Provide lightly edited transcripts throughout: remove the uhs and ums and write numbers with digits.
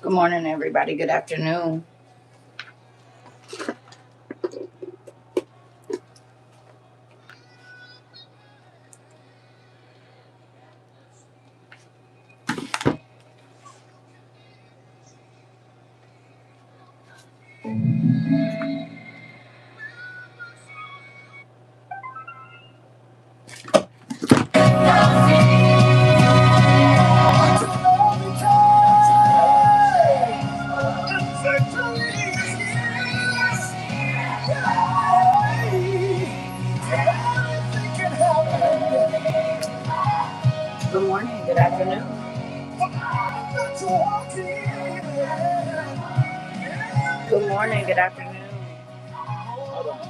Good morning, everybody. Good afternoon. Good morning. Good afternoon. Good morning. Good afternoon. Hold on.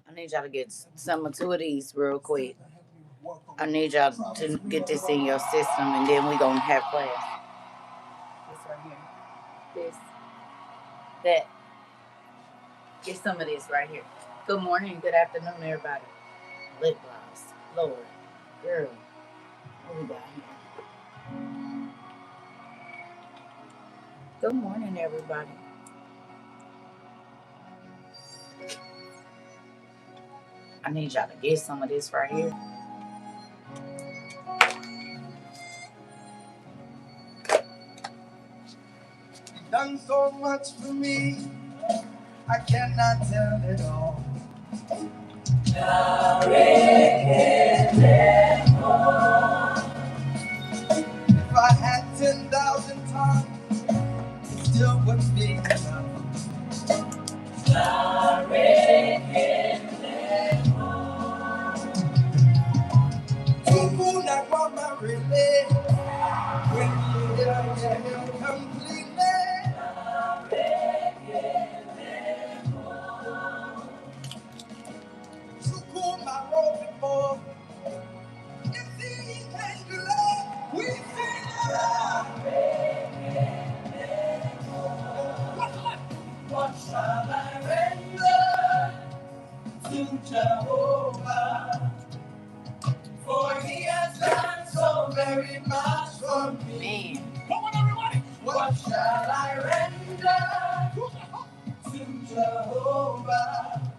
I need y'all to get some of two of these real quick. I need y'all to get this in your system, and then we gonna have class. This right here. This, that. Get some of this right here. Good morning. Good afternoon, everybody. Lip gloss. Lord. Girl. What we got here? Good morning, everybody. I need y'all to get some of this right here. Done so much for me, I cannot tell it all. If I had 10,000 tongues, it still wouldn't be enough. Tuku na kwamba really, when you hear him completely. Tuku my road before, if he can do that, we sing love. What shall I render to Jehovah? For he has done so very much for me. Man. Come on, everybody. What shall I render to Jehovah?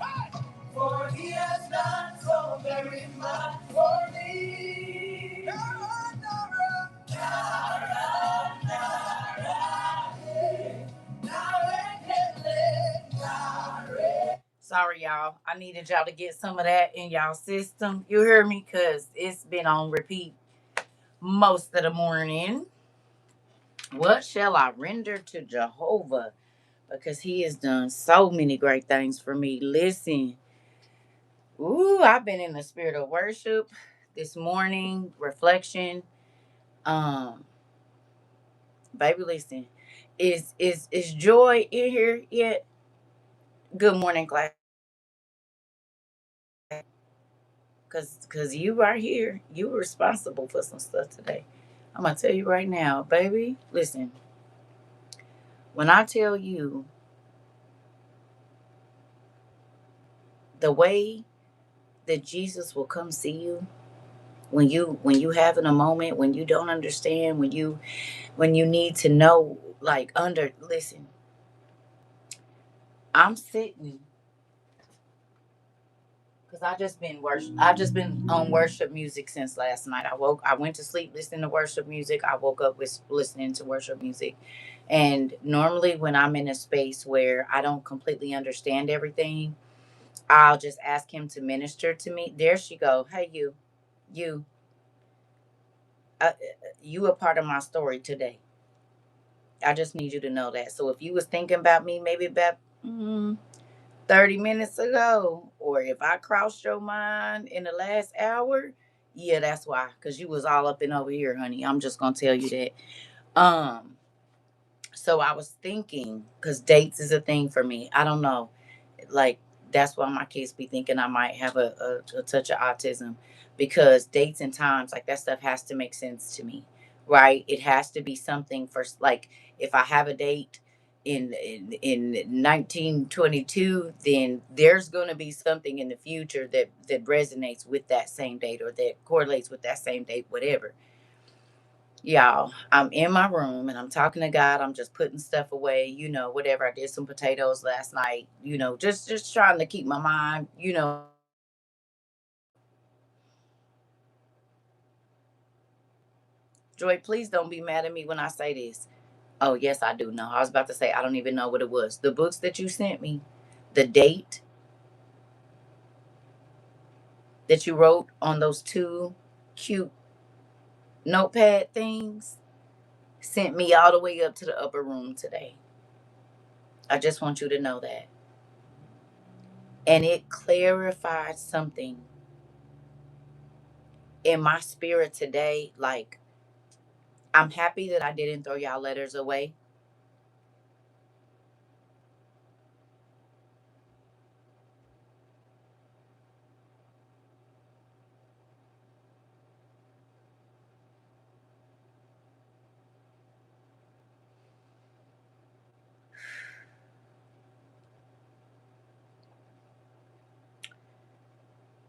Hey. For he has done so very much for me. Nara, nara, nara, nara, hey. Nara, kele, nara. Sorry, y'all. I needed y'all to get some of that in y'all system. You hear me? Because it's been on repeat most of the morning. What shall I render to Jehovah? Because he has done so many great things for me. Listen, I've been in the spirit of worship this morning, reflection. Um, Baby, listen, is joy in here yet? Good morning, class. Cause you are here. You were responsible for some stuff today. I'm gonna tell you right now, baby. Listen, when I tell you the way that Jesus will come see you when you having a moment, when you don't understand, when you need to know, like listen, I'm sitting because I just been on worship music since last night. I went to sleep listening to worship music. I woke up with listening to worship music. And normally when I'm in a space where I don't completely understand everything, I'll just ask him to minister to me. There she go. Hey, you, uh, you a part of my story today. I just need you to know that. So if you was thinking about me maybe about 30 minutes ago, or if I crossed your mind in the last hour, yeah, that's why. Because you was all up and over here, honey. I'm just going to tell you that. Um, so I was thinking, because dates is a thing for me. I don't know. Like, That's why my kids be thinking I might have a touch of autism, because dates and times, like that stuff has to make sense to me, right? It has to be something for, like, if I have a date in 1922, then there's going to be something in the future that resonates with that same date, or that correlates with that same date, whatever. Y'all, I'm in my room and I'm talking to God. I'm just putting stuff away, whatever. I did some potatoes last night, just trying to keep my mind, Joy, please don't be mad at me when I say this. Oh, yes, I do know. I was about to say I don't even know what it was. The books that you sent me, the date that you wrote on those two cute notepad things sent me all the way up to the upper room today. I just want you to know that. And it clarified something in my spirit today. Like, I'm happy that I didn't throw y'all letters away.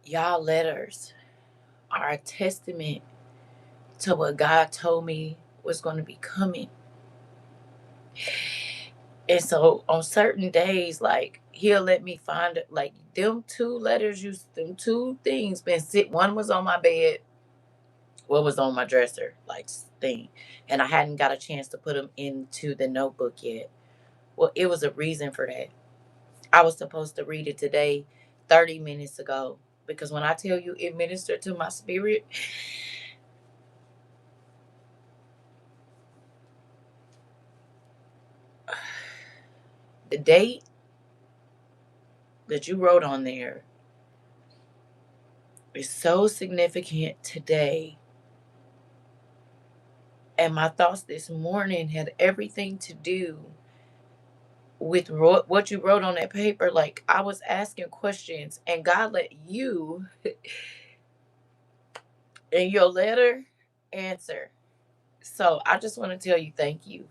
Y'all letters are a testament to what God told me was going to be coming. And so on certain days, like, he'll let me find it. Like, them two letters, them two things been sit. One was on my bed, what was on my dresser, like, thing. And I hadn't got a chance to put them into the notebook yet. Well, it was a reason for that. I was supposed to read it today, 30 minutes ago. Because when I tell you it ministered to my spirit, the date that you wrote on there is so significant today. And my thoughts this morning had everything to do with what you wrote on that paper. Like, I was asking questions, and God let you, in your letter, answer. So I just want to tell you thank you.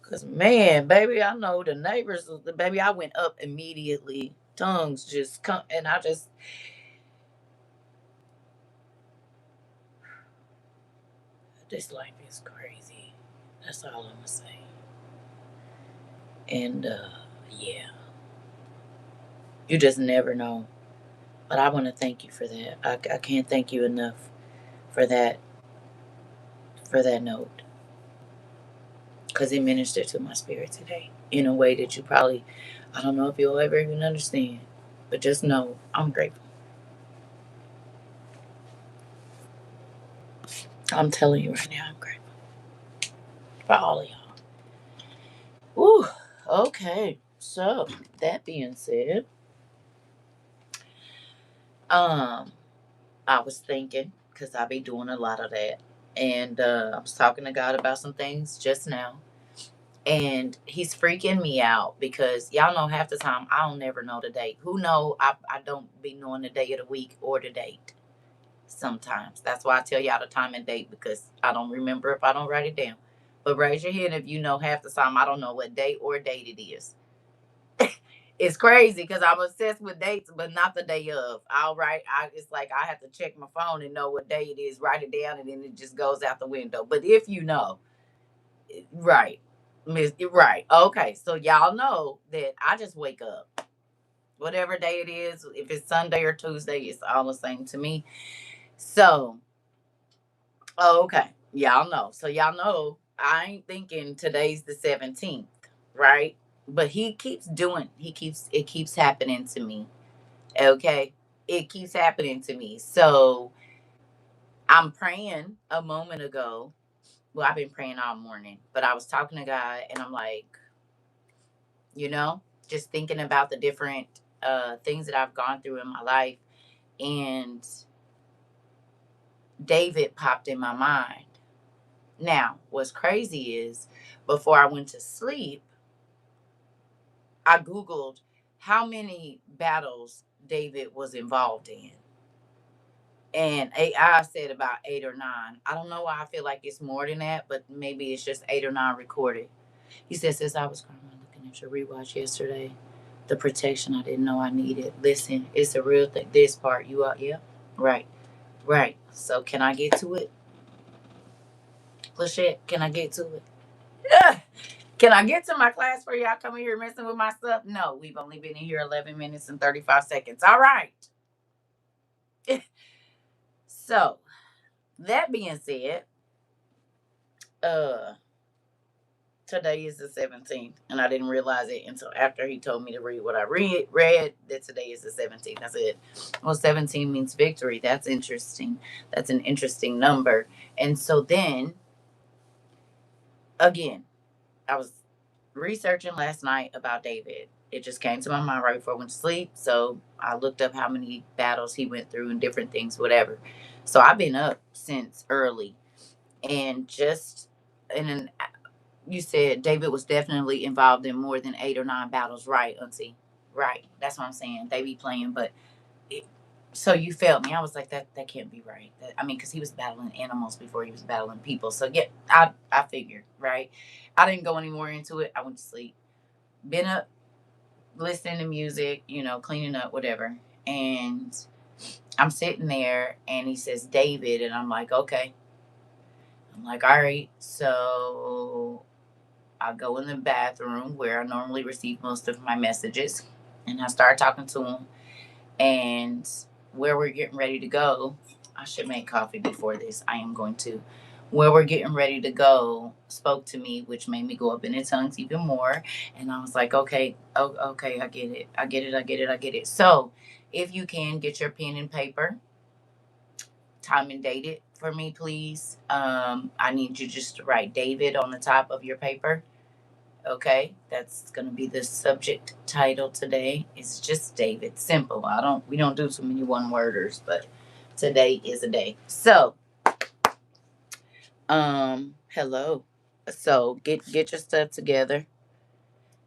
Because, man, baby, I know the neighbors, baby, I went up immediately. Tongues just come, and this life is crazy. That's all I'm going to say. And, yeah, you just never know. But I want to thank you for that. I can't thank you enough for that note, because it ministered to my spirit today in a way that you probably, I don't know if you'll ever even understand, but just know I'm grateful. I'm telling you right now, I'm grateful for all of y'all. Woo. Okay. So that being said, um, I was thinking, because I be doing a lot of that, and I was talking to God about some things just now. And he's freaking me out, because y'all know half the time I don't never know the date. Who know I don't be knowing the day of the week or the date sometimes. That's why I tell y'all the time and date, because I don't remember if I don't write it down. But raise your hand if you know half the time I don't know what day or date it is. It's crazy, because I'm obsessed with dates, but not the day of. I'll write. It's like I have to check my phone and know what day it is, write it down, and then it just goes out the window. But if you know, right, Miss, right, okay. So y'all know that I just wake up, whatever day it is. If it's Sunday or Tuesday, it's all the same to me. So, okay, y'all know. So y'all know I ain't thinking today's the 17th, right? But he keeps doing. It keeps happening to me. Okay. It keeps happening to me. So I'm praying a moment ago. Well, I've been praying all morning, but I was talking to God, and I'm like, you know, just thinking about the different things that I've gone through in my life. And David popped in my mind. Now, what's crazy is, before I went to sleep, I Googled how many battles David was involved in. And I said about 8 or 9. I don't know why I feel like it's more than that, but maybe it's just 8 or 9 recorded. He said, since I was crying looking at your rewatch yesterday, the protection I didn't know I needed. Listen, it's a real thing. This part, you are, yeah, right, right. So can I get to it? Lachette, can I get to it? Yeah. Can I get to my class for y'all coming here messing with my stuff? No, we've only been in here 11 minutes and 35 seconds. All right. So, that being said, uh, today is the 17th, and I didn't realize it until after he told me to read what I read that today is the 17th. I said, well, 17 means victory. That's interesting. That's an interesting number. And so then, again, I was researching last night about David. It just came to my mind right before I went to sleep. So I looked up how many battles he went through and different things, whatever. So I've been up since early, and just in an, you said David was definitely involved in more than 8 or 9 battles, right, Auntie? Right. That's what I'm saying. They be playing, but it, so you felt me. I was like, that can't be right. I mean, because he was battling animals before he was battling people. So yeah, I figured, right. I didn't go any more into it. I went to sleep. Been up listening to music, cleaning up, whatever, and I'm sitting there, and he says David, and I'm like, okay. I'm like, all right. So I go in the bathroom where I normally receive most of my messages, and I start talking to him. And where we're getting ready to go, I should make coffee before this. I am going to. Where we're getting ready to go spoke to me, which made me go up in the tongues even more. And I was like, okay, okay, I get it. I get it. I get it. I get it. So if you can get your pen and paper, time and date it for me, please. I need you just to write David on the top of your paper. Okay, that's gonna be the subject title today. It's just David. Simple. We don't do too many one worders, but today is a day. So, hello. So get your stuff together,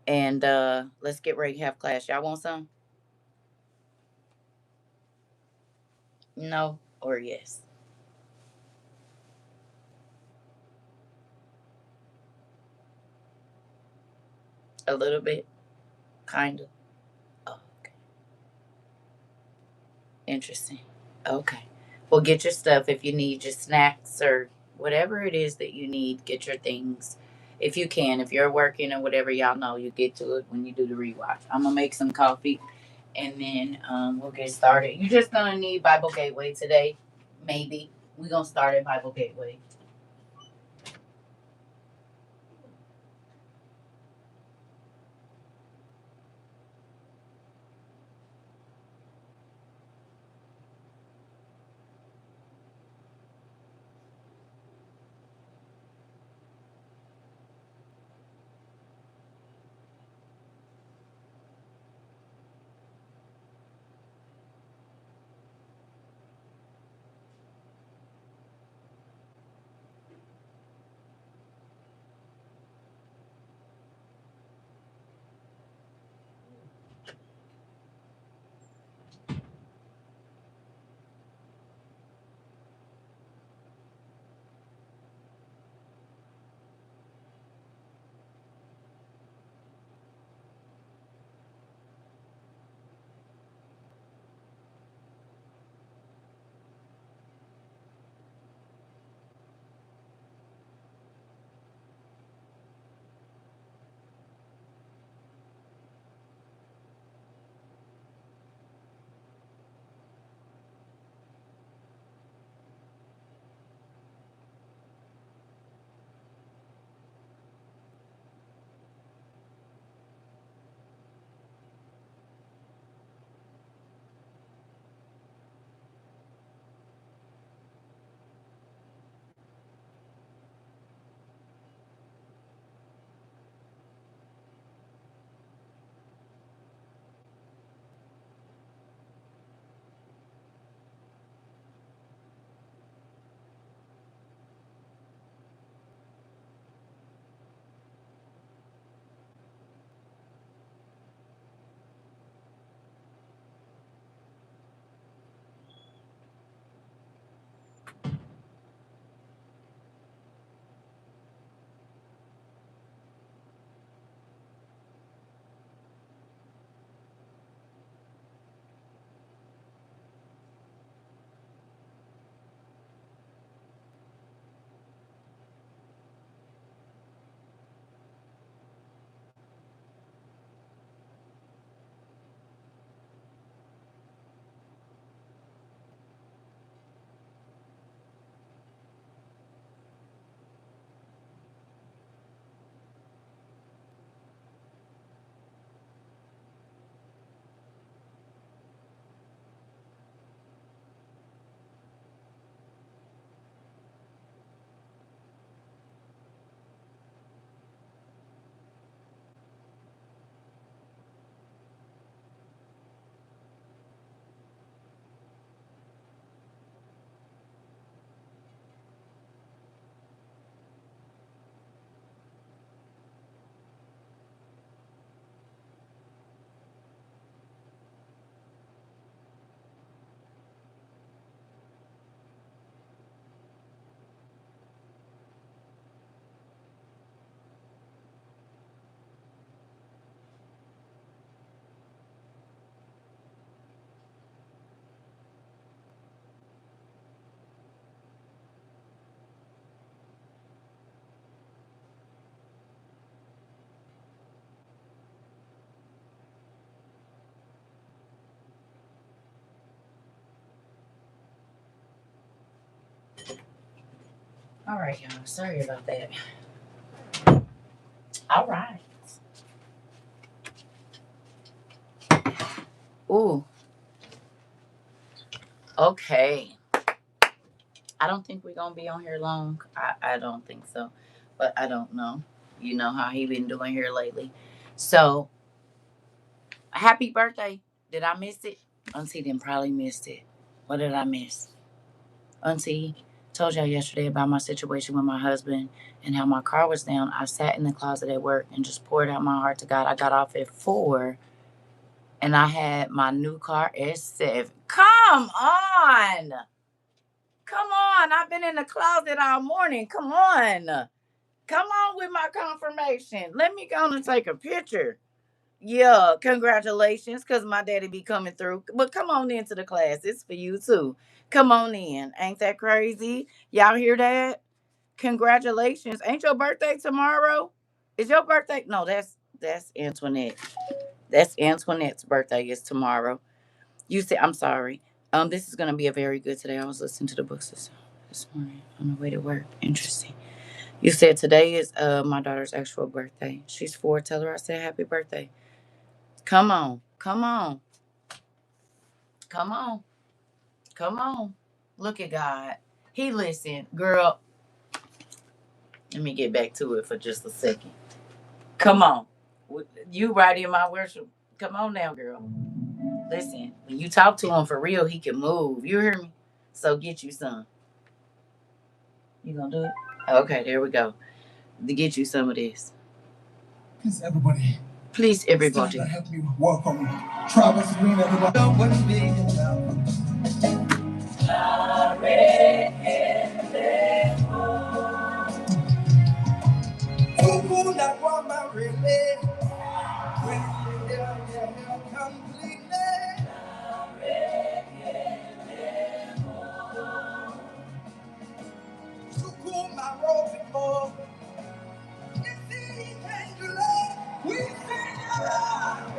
and let's get ready to have class. Y'all want some? No or yes? A little bit, kind of. Oh, okay. Interesting. Okay. Well, get your stuff if you need your snacks or whatever it is that you need. Get your things if you can. If you're working or whatever, y'all know you get to it when you do the rewatch. I'm gonna make some coffee, and then we'll get started. You're just gonna need Bible Gateway today, maybe. We're gonna start at Bible Gateway. All right, y'all. Sorry about that. All right. Ooh. Okay. I don't think we're gonna be on here long. I don't think so, but I don't know. You know how he been doing here lately. So happy birthday. Did I miss it? Auntie didn't probably missed it. What did I miss? Auntie told y'all yesterday about my situation with my husband and how my car was down. I sat in the closet at work and just poured out my heart to God. I got off at 4 and I had my new car S7. Come on. Come on. I've been in the closet all morning. Come on. Come on with my confirmation. Let me go and take a picture. Yeah, congratulations, because my daddy be coming through. But come on into the class. It's for you too. Come on in. Ain't that crazy? Y'all hear that? Congratulations. Ain't your birthday tomorrow? Is your birthday? No, that's Antoinette. That's Antoinette's birthday is tomorrow. You said I'm sorry. This is gonna be a very good today. I was listening to the books this morning on the way to work. Interesting. You said today is my daughter's actual birthday. She's 4. Tell her I said happy birthday. Come on. Come on. Come on. Come on. Look at God. He listened. Girl, let me get back to it for just a second. Come on. You right in my worship. Come on now, girl. Listen, when you talk to him for real, he can move. You hear me? So get you some. You gonna do it? Okay, there we go. To get you some of this. Please, everybody. Please, everybody. Help me welcome Travis Green, everybody. Know what it's being about. Who not want my relay? When you down your hell completely. So cool my road before. You see, he came to love. We sing love.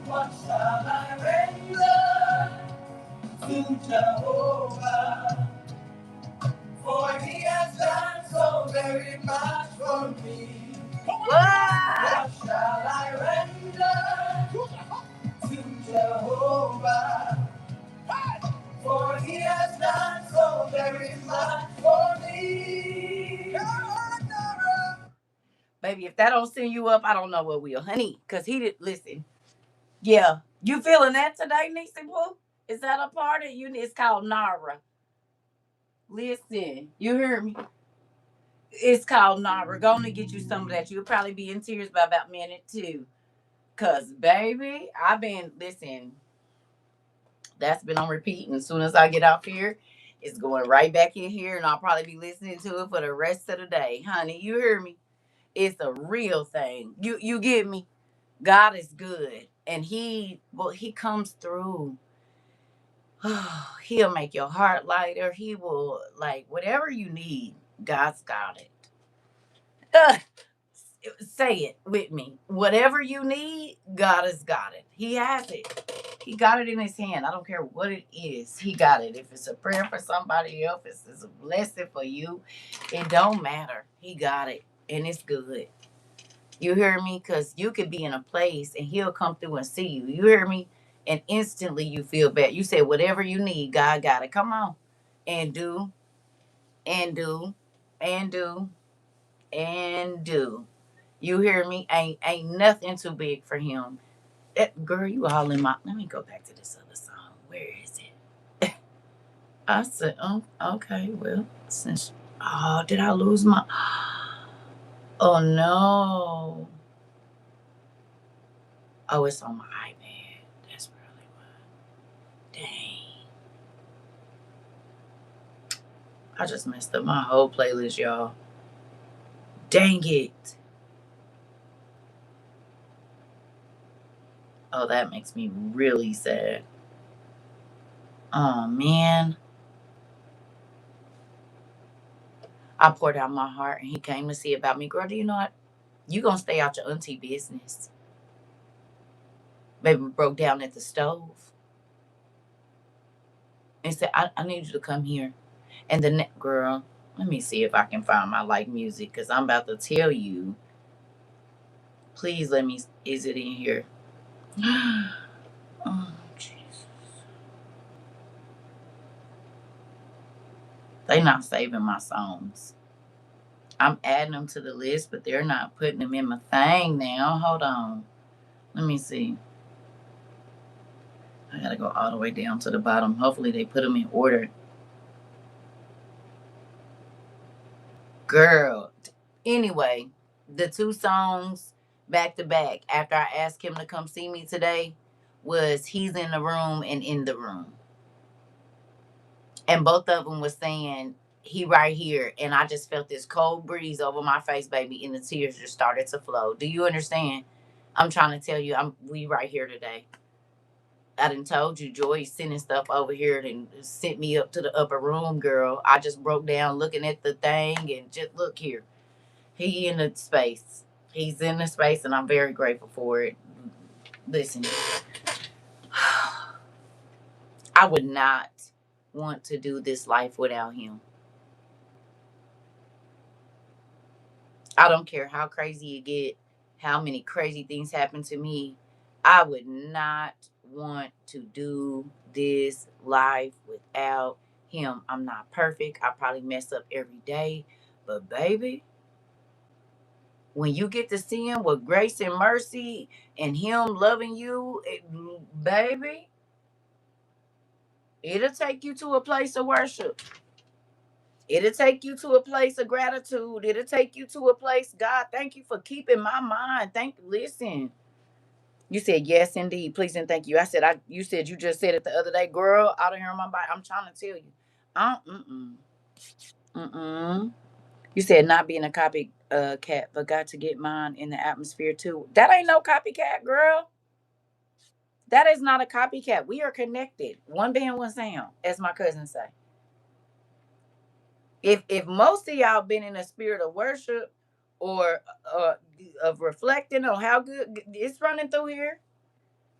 What shall I render to Jehovah? For he has done so very much for me. What shall I render to Jehovah? For he has done so very much for me. Baby, if that don't send you up, I don't know what will, honey. Cause he did listen. Yeah, you feeling that today, Niecy Pooh? Is that a part of you? It's called Nara. Listen, you hear me? It's called Nara. Go to get you some of that. You'll probably be in tears by about minute 2. Cause baby, I've been listen. That's been on repeat, and as soon as I get off here, it's going right back in here, and I'll probably be listening to it for the rest of the day, honey. You hear me? It's a real thing. You get me? God is good, and he comes through. He'll make your heart lighter. He will like whatever you need. God's got it. Uh, Say it with me. Whatever you need, God has got it. He has it. He got it in his hand. I don't care what it is. He got it. If it's a prayer for somebody else, if it's a blessing for you, it don't matter. He got it. And it's good. You hear me? Because you could be in a place and he'll come through and see you. You hear me? And instantly you feel bad. You say, whatever you need, God got it. Come on. And do, and do, and do, and do. You hear me? Ain't nothing too big for him. Girl, you all in my. Let me go back to this other song. Where is it? I said, oh, okay. Well, since did I lose my? Oh no. Oh, it's on my iPad. That's probably why. Dang. I just messed up my whole playlist, y'all. Dang it. Oh, that makes me really sad. Oh man. I poured out my heart and he came to see about me. Girl, do you know what? You gonna stay out your auntie business. Baby broke down at the stove. and said, I need you to come here. And the girl, let me see if I can find my like music, because I'm about to tell you. Please let me, is it in here? Oh, Jesus. They not saving my songs. I'm adding them to the list, but they're not putting them in my thing now. Hold on. Let me see. I gotta go all the way down to the bottom. Hopefully they put them in order. Girl. Anyway, the two songs back to back after I asked him to come see me today was He's in the Room and In the Room. And both of them was saying he right here. And I just felt this cold breeze over my face, baby, and the tears just started to flow. Do you understand? I'm trying to tell you, we right here today. I done told you, Joy sending stuff over here and sent me up to the upper room, girl. I just broke down looking at the thing and just look here. He in the space. He's in the space, and I'm very grateful for it. Listen, I would not want to do this life without him. I don't care how crazy it get, how many crazy things happen to me. I would not want to do this life without him. I'm not perfect. I probably mess up every day. But baby, when you get to see him with grace and mercy and him loving you, baby, it'll take you to a place of worship. It'll take you to a place of gratitude. It'll take you to a place, God, thank you for keeping my mind. Listen. You said yes, indeed. Please and thank you. I said you said you just said it the other day, girl. Out of here on my body. I'm trying to tell you. Mm-mm. Mm-mm. You said not being a copy cat, but got to get mine in the atmosphere too. That ain't no copycat, girl. That is not a copycat. We are connected. One band, one sound, as my cousins say. If most of y'all been in a spirit of worship or of reflecting on how good it's running through here,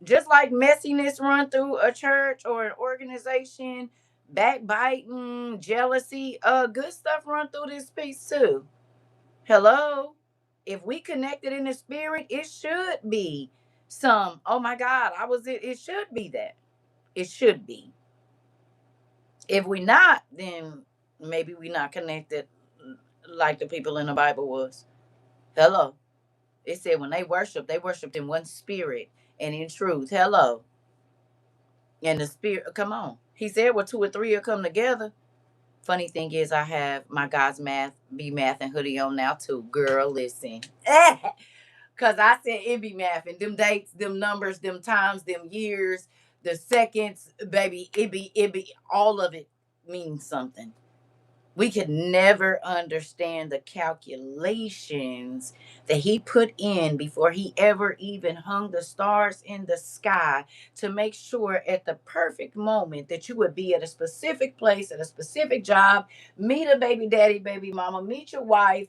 just like messiness run through a church or an organization, backbiting, jealousy, good stuff run through this piece too. Hello, if we connected in the spirit, it should be some. Oh my God, I was it. It should be that. It should be. If we not, then maybe we not connected like the people in the Bible was. Hello. It said when they worshiped in one spirit and in truth. Hello. And the spirit, come on. He said, well, two or three will come together. Funny thing is, I have my God's math and hoodie on now too. Girl, listen. Because I said it be math and them dates, them numbers, them times, them years, the seconds, baby, it be, all of it means something. We could never understand the calculations that he put in before he ever even hung the stars in the sky to make sure at the perfect moment that you would be at a specific place, at a specific job, meet a baby daddy, baby mama, meet your wife,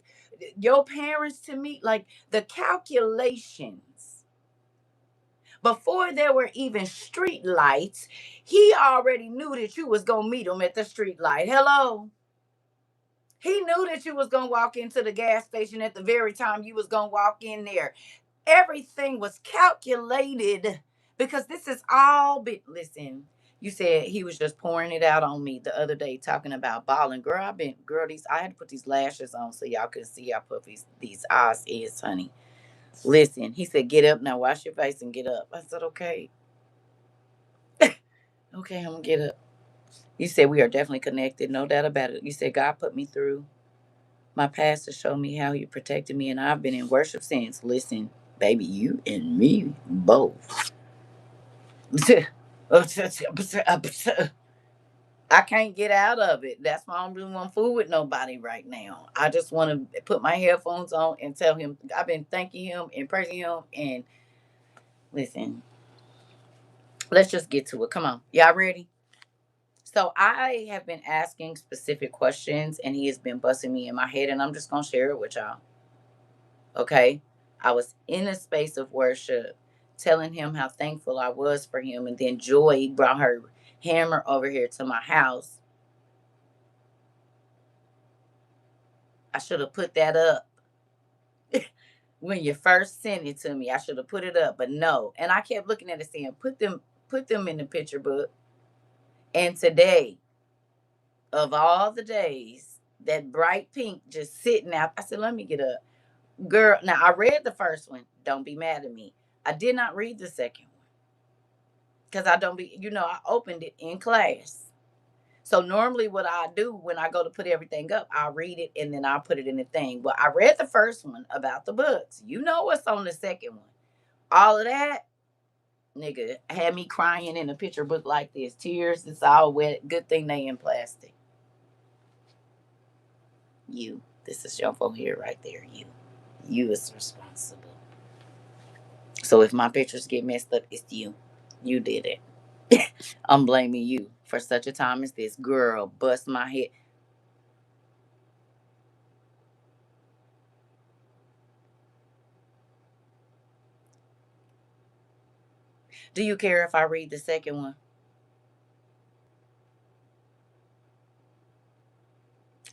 your parents to meet, like the calculations. Before there were even street lights, he already knew that you was going to meet him at the street light. Hello? He knew that you was gonna walk into the gas station at the very time you was gonna walk in there. Everything was calculated because this is all been. Listen, you said he was just pouring it out on me the other day, talking about balling. Girl, I had to put these lashes on so y'all could see I put these eyes is, honey. Listen, he said, get up now, wash your face and get up. I said, okay. Okay, I'm gonna get up. You said we are definitely connected, no doubt about it. You said God put me through my pastor showed me how he protected me, and I've been in worship since. Listen, baby, you and me both. I can't get out of it. That's why I don't really want to fool with nobody right now. I just want to put my headphones on and tell him I've been thanking him and praising him. And listen, let's just get to it. Come on. Y'all ready? So I have been asking specific questions, and he has been busting me in my head, and I'm just going to share it with y'all. Okay. I was in a space of worship, telling him how thankful I was for him. And then Joy brought her hammer over here to my house. I should have put that up when you first sent it to me. I should have put it up, but no. And I kept looking at it saying, put them in the picture book. And today, of all the days, that bright pink just sitting out. I said, let me get up. Girl, now I read the first one. Don't be mad at me. I did not read the second one. Because I don't be, I opened it in class. So normally what I do when I go to put everything up, I'll read it and then I'll put it in the thing. Well, I read the first one about the books. You know what's on the second one. All of that, nigga, had me crying in a picture book like this. Tears, it's all wet. Good thing they in plastic. You. This is your phone here right there. You. You is responsible. So if my pictures get messed up, it's you. You did it. I'm blaming you for such a time as this. Girl, bust my head. Do you care if I read the second one?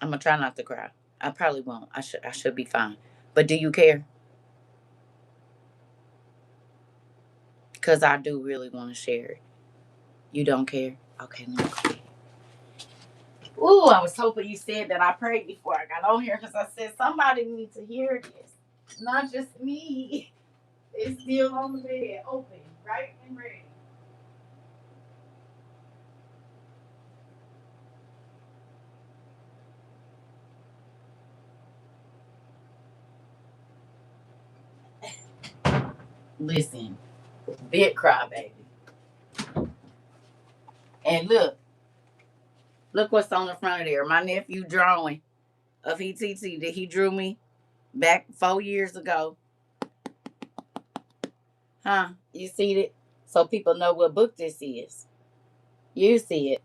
I'm gonna try not to cry. I probably won't. I should be fine. But do you care? Cause I do really want to share it. You don't care? Okay, let me go. Ooh, I was hoping you said that. I prayed before I got on here because I said somebody needs to hear this. Not just me. It's still on the bed, open, right and ready. Listen, big crybaby. And look what's on the front of there. My nephew drawing of ETT that he drew me back 4 years ago. Huh? You see it? So people know what book this is. You see it.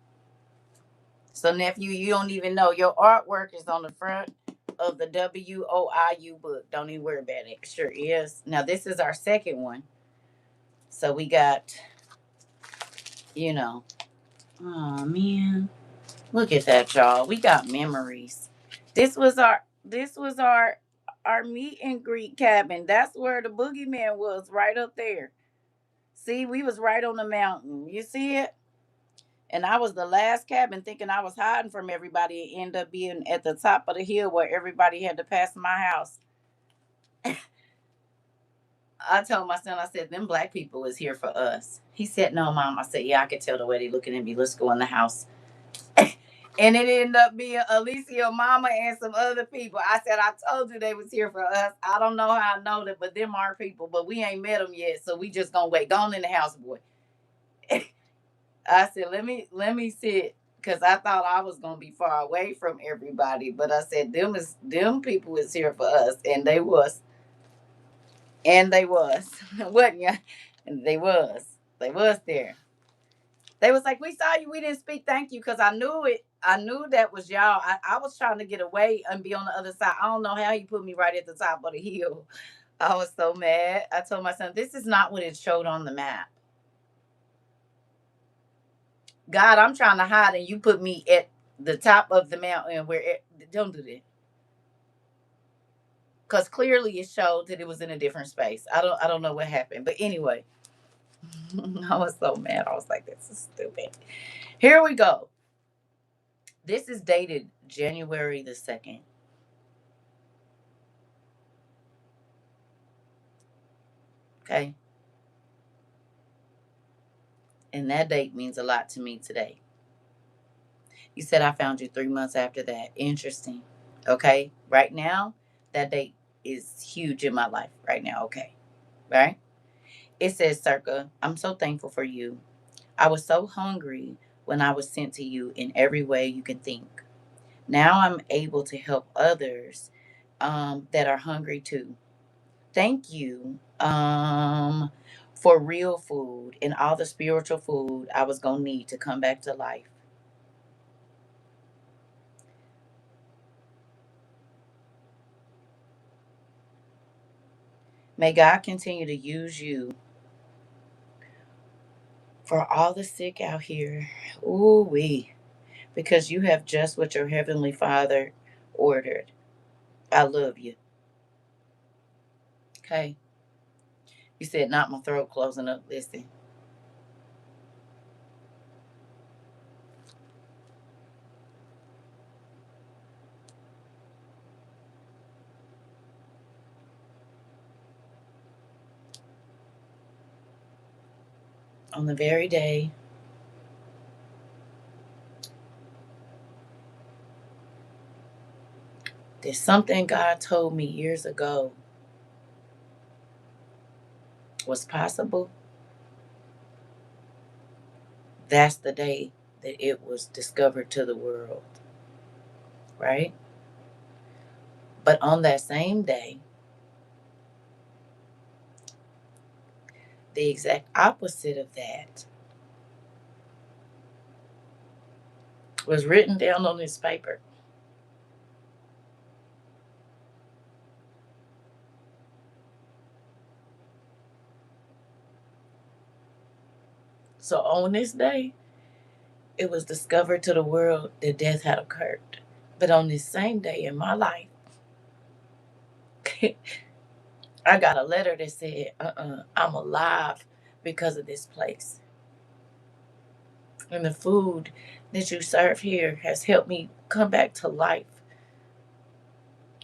So nephew, you don't even know your artwork is on the front of the WOIU book. Don't even worry about it. Sure is. Now this is our second one. So we got, you know, oh man. Look at that, y'all. We got memories. This was our meet and greet cabin. That's where the boogeyman was, right up there. See, we was right on the mountain. You see it? And I was the last cabin thinking I was hiding from everybody and end up being at the top of the hill where everybody had to pass my house. I told my son, I said, them black people is here for us. He said, no, mom. I said, yeah, I could tell the way they looking at me. Let's go in the house. And it ended up being Alicia, mama, and some other people. I said, I told you they was here for us. I don't know how I know that, but them are people. But we ain't met them yet, so we just gonna wait. Go on in the house, boy. I said, let me sit, because I thought I was gonna be far away from everybody. But I said, them people is here for us, and they was, wasn't ya? And they was there. They was like, we saw you. We didn't speak thank you because I knew it. I knew that was y'all. I was trying to get away and be on the other side. I don't know how he put me right at the top of the hill. I was so mad. I told my son, this is not what it showed on the map. God, I'm trying to hide and you put me at the top of the mountain where don't do that. Because clearly it showed that it was in a different space. I don't know what happened. But anyway, I was so mad. I was like, this is stupid. Here we go. This is dated January the 2nd. Okay. And that date means a lot to me today. You said I found you 3 months after that. Interesting. Okay. Right now, that date is huge in my life right now. Okay. Right? It says, Circa, I'm so thankful for you. I was so hungry when I was sent to you in every way you can think. Now I'm able to help others that are hungry too. Thank you for real food and all the spiritual food I was going to need to come back to life. May God continue to use you For all the sick out here, ooh wee, because you have just what your heavenly Father ordered. I love you. Okay. You said not my throat closing up. Listen. On the very day that something God told me years ago was possible, that's the day that it was discovered to the world, right? But on that same day, the exact opposite of that was written down on this paper. So on this day, it was discovered to the world that death had occurred. But on this same day in my life, I got a letter that said, I'm alive because of this place. And the food that you serve here has helped me come back to life.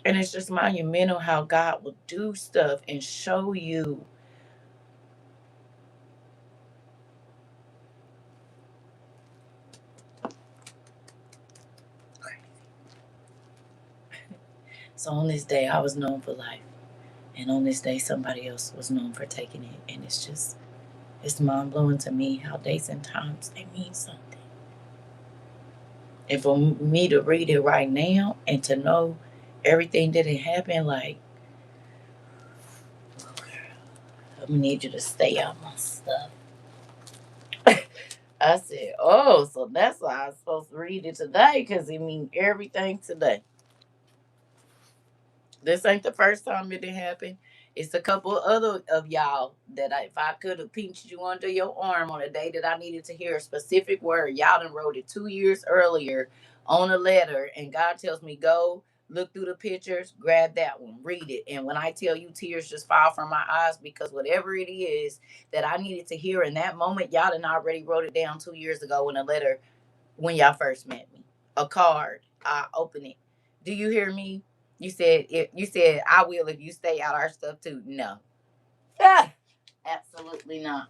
And it's just monumental how God will do stuff and show you. So on this day, I was known for life. And on this day, somebody else was known for taking it. And it's mind blowing to me how days and times, they mean something. And for me to read it right now and to know everything that had happened, like, I'm gonna need you to stay out my stuff. I said, oh, so that's why I'm supposed to read it today, because it means everything today. This ain't the first time it did happen. It's a couple other of y'all that if I could have pinched you under your arm on a day that I needed to hear a specific word, y'all done wrote it 2 years earlier on a letter, and God tells me, go look through the pictures, grab that one, read it. And when I tell you, tears just fall from my eyes, because whatever it is that I needed to hear in that moment, y'all done already wrote it down 2 years ago in a letter when y'all first met me. A card. I open it. Do you hear me? You said I will if you stay out our stuff too. No. Ah, absolutely not.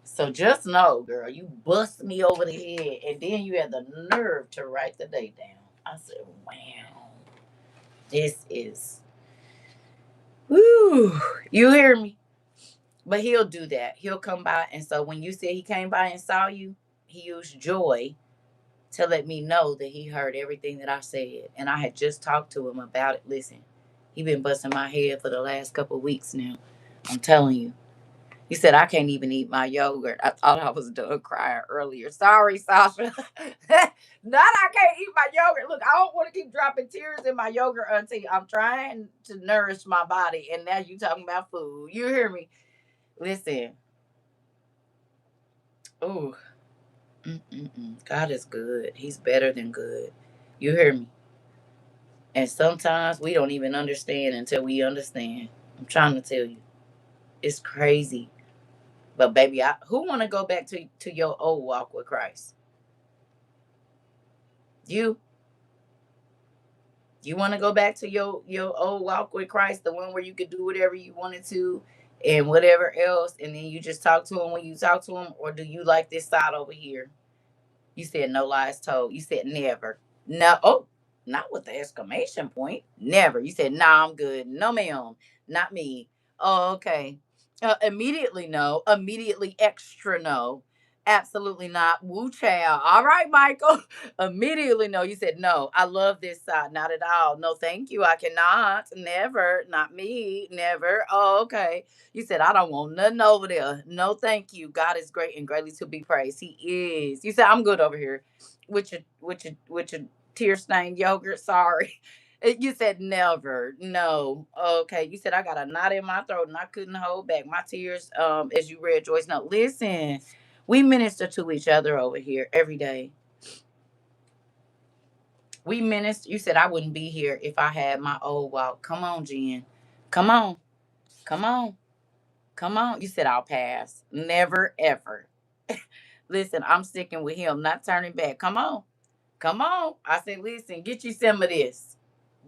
So just know, girl, you bust me over the head and then you had the nerve to write the date down. I said, wow. This is woo. You hear me? But he'll do that. He'll come by, and so when you said he came by and saw you, he used joy to let me know that he heard everything that I said. And I had just talked to him about it. Listen, he been busting my head for the last couple of weeks now. I'm telling you. He said, I can't even eat my yogurt. I thought I was done crying earlier. Sorry, Sasha. Not I can't eat my yogurt. Look, I don't want to keep dropping tears in my yogurt, Auntie. I'm trying to nourish my body. And now you talking about food. You hear me? Listen. Ooh. Mm-mm-mm. God is good. He's better than good. You hear me? And sometimes we don't even understand until we understand. I'm trying to tell you. It's crazy. But baby, who want to go back to your old walk with Christ? You you want to go back to your old walk with Christ, the one where you could do whatever you wanted to and whatever else, and then you just talk to him when you talk to him, or do you like this side over here? You said no lies told. You said never. No. Oh, not with the exclamation point. Never. You said, nah, I'm good. No, ma'am. Not me. Oh, okay. Immediately no. Immediately extra no. Absolutely not. Woo chow. All right, Michael. Immediately no. You said no. I love this side. Not at all. No, thank you. I cannot. Never. Not me. Never. Oh, okay. You said, I don't want nothing over there. No, thank you. God is great and greatly to be praised. He is. You said, I'm good over here with your tear stained yogurt. Sorry. You said never. No. Okay. You said I got a knot in my throat and I couldn't hold back my tears as you read Joyce. No, listen. We minister to each other over here every day. We minister. You said I wouldn't be here if I had my old walk. Come on, Jen. Come on. Come on. Come on. You said I'll pass. Never ever. Listen, I'm sticking with him, not turning back. Come on. Come on. I said, listen, get you some of this.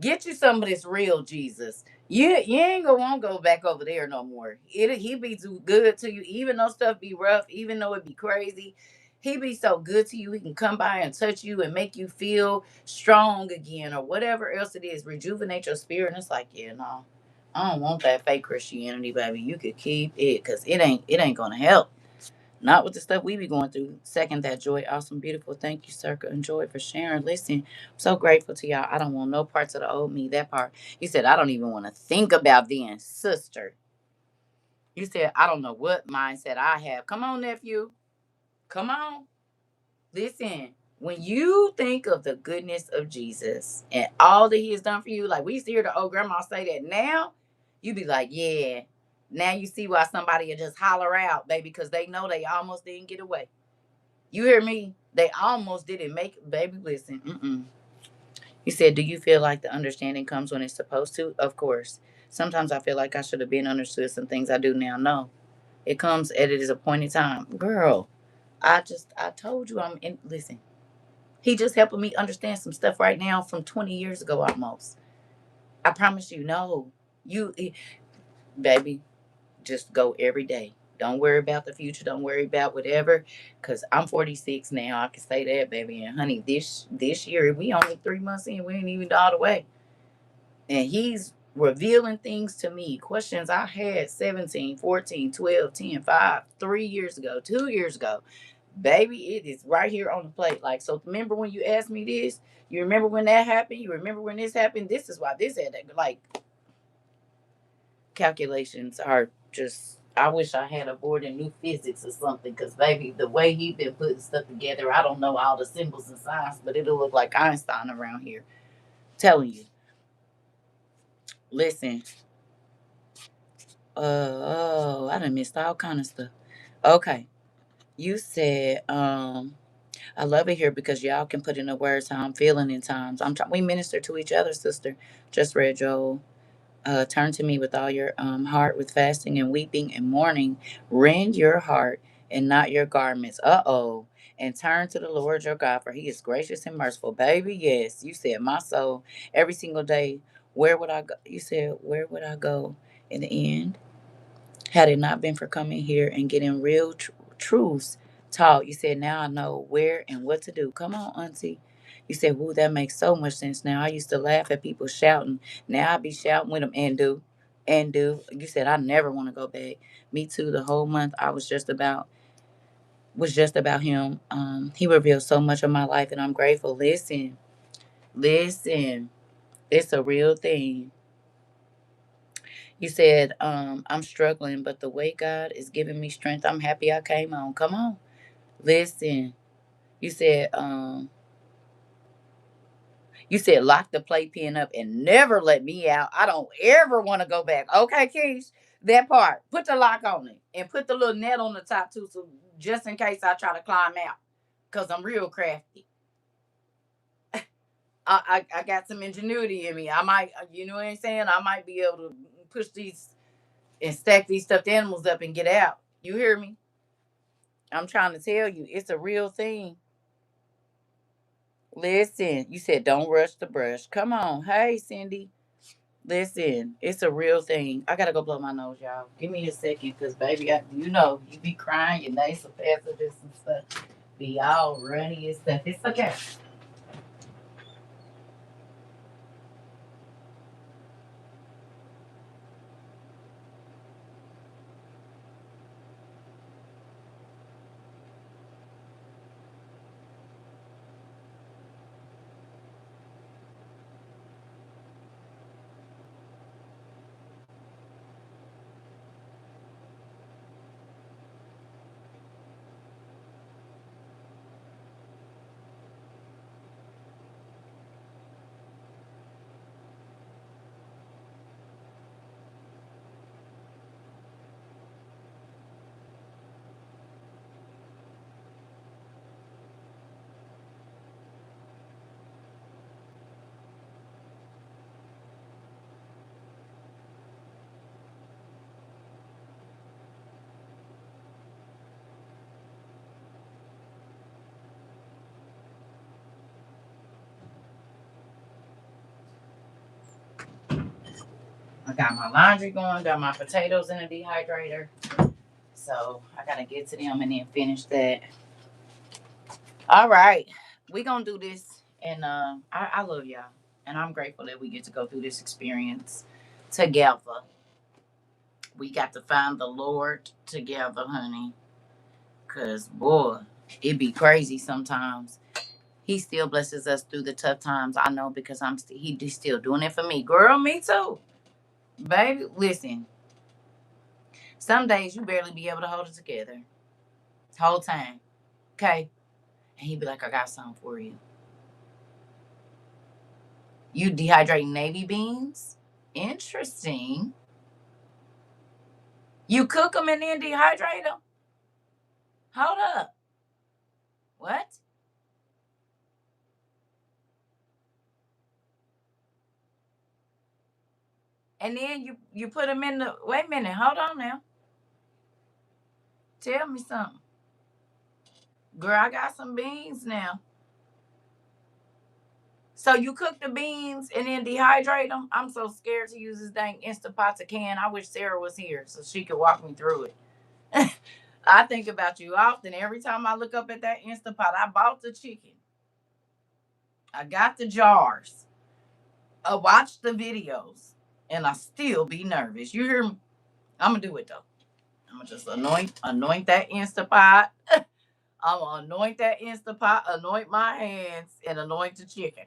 Get you some of this real Jesus. You ain't gonna want to go back over there no more. He be too good to you, even though stuff be rough, even though it be crazy. He be so good to you. He can come by and touch you and make you feel strong again, or whatever else it is, rejuvenate your spirit. And it's like, yeah, no, I don't want that fake Christianity, baby. You could keep it, cause it ain't gonna help. Not with the stuff we be going through. Second that joy. Awesome, beautiful. Thank you, Circa and Joy, for sharing. Listen, I'm so grateful to y'all. I don't want no parts of the old me. That part. You said, I don't even want to think about being sister. You said, I don't know what mindset I have. Come on, nephew. Come on. Listen, when you think of the goodness of Jesus and all that he has done for you, like we used to hear the old grandma say that now, you be like, yeah. Now you see why somebody will just holler out, baby, because they know they almost didn't get away. You hear me? They almost didn't make it. Baby, listen. Mm-mm. You said, do you feel like the understanding comes when it's supposed to? Of course. Sometimes I feel like I should have been understood some things I do now. No. It comes at it is appointed time. Girl, I told you I'm in. Listen, he just helping me understand some stuff right now from 20 years ago almost. I promise you, no. Baby, just go every day. Don't worry about the future. Don't worry about whatever. Cause I'm 46 now. I can say that, baby. And honey, this year we only 3 months in. We ain't even all the way. And he's revealing things to me. Questions I had 17, 14, 12, 10, 5, 3 years ago, 2 years ago. Baby, it is right here on the plate. Like, so remember when you asked me this? You remember when that happened? You remember when this happened? This is why this had that. Like, calculations are just, I wish I had a board in new physics or something, because baby, the way he been putting stuff together, I don't know all the symbols and signs, but it'll look like Einstein around here. Telling you. Listen. Oh, I done missed all kind of stuff. Okay. You said, I love it here because y'all can put in the words how I'm feeling in times. We minister to each other, sister. Just read Joel. Turn to me with all your heart, with fasting and weeping and mourning. Rend your heart and not your garments. Uh-oh. And turn to the Lord your God, for he is gracious and merciful. Baby, yes. You said, my soul, every single day, where would I go? You said, where would I go in the end? Had it not been for coming here and getting real truths taught, you said, now I know where and what to do. Come on, auntie. You said, woo, that makes so much sense now. I used to laugh at people shouting. Now I be shouting with them and do. And do. You said, I never want to go back. Me too. The whole month I was just about him. He revealed so much of my life and I'm grateful. Listen. It's a real thing. You said, I'm struggling, but the way God is giving me strength, I'm happy I came on. Come on. Listen. You said, lock the playpen up and never let me out. I don't ever want to go back. Okay, Keish? That part. Put the lock on it. And put the little net on the top too. So just in case I try to climb out. Cause I'm real crafty. I got some ingenuity in me. I might, you know what I'm saying? I might be able to push these and stack these stuffed animals up and get out. You hear me? I'm trying to tell you, it's a real thing. Listen, you said don't rush the brush. Come on. Hey, Cindy. Listen, it's a real thing. I gotta go blow my nose, y'all. Give me a second, cause baby, you be crying, your nasal passages and stuff be all runny and stuff. It's okay. I got my laundry going, got my potatoes in the dehydrator. So I gotta get to them and then finish that. All right. We gonna do this, and I love y'all. And I'm grateful that we get to go through this experience together. We got to find the Lord together, honey. Cause boy, it be crazy sometimes. He still blesses us through the tough times. I know because he's still doing it for me. Girl, me too. Baby, listen. Some days you barely be able to hold it together. Whole time. Okay? And he be like, I got something for you. You dehydrate navy beans? Interesting. You cook them and then dehydrate them? Hold up. What? And then you put them in the. Wait a minute. Hold on now. Tell me something. Girl, I got some beans now. So you cook the beans and then dehydrate them? I'm so scared to use this dang Instapot to can. I wish Sarah was here so she could walk me through it. I think about you often. Every time I look up at that Instapot, I bought the chicken. I got the jars. I watched the videos. And I still be nervous. You hear me? I'm going to do it though. I'm going to just anoint that Instapot. I'm going to anoint that Instapot, anoint my hands, and anoint the chicken.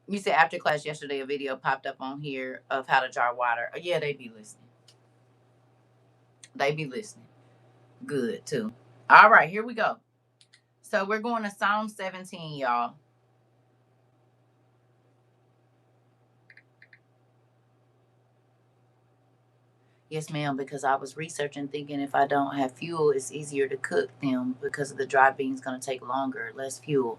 You said after class yesterday, a video popped up on here of how to jar water. Oh, yeah, they be listening. They be listening. Good, too. All right, here we go. So we're going to Psalm 17, y'all. Yes, ma'am, because I was researching thinking if I don't have fuel, it's easier to cook them because of the dry beans going to take longer, less fuel.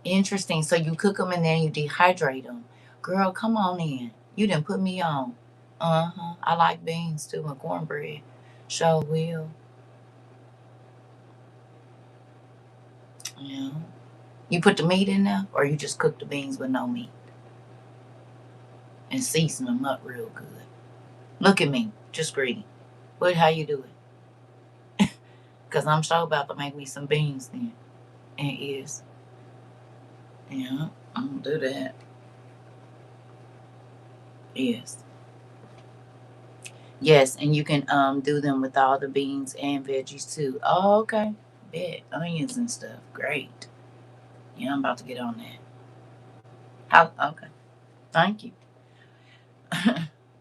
Interesting. So you cook them and then you dehydrate them. Girl, come on in. You didn't put me on. Uh-huh. I like beans too and cornbread. Sure will. Yeah. You put the meat in there or you just cook the beans with no meat and season them up real good. Look at me. Just greedy. What, how you do it? Because I'm sure about to make me some beans then. And ears. Yeah, I'm gonna do that. Yes. Yes, and you can do them with all the beans and veggies too. Oh, okay. Bet. Onions and stuff. Great. Yeah, I'm about to get on that. How okay. Thank you.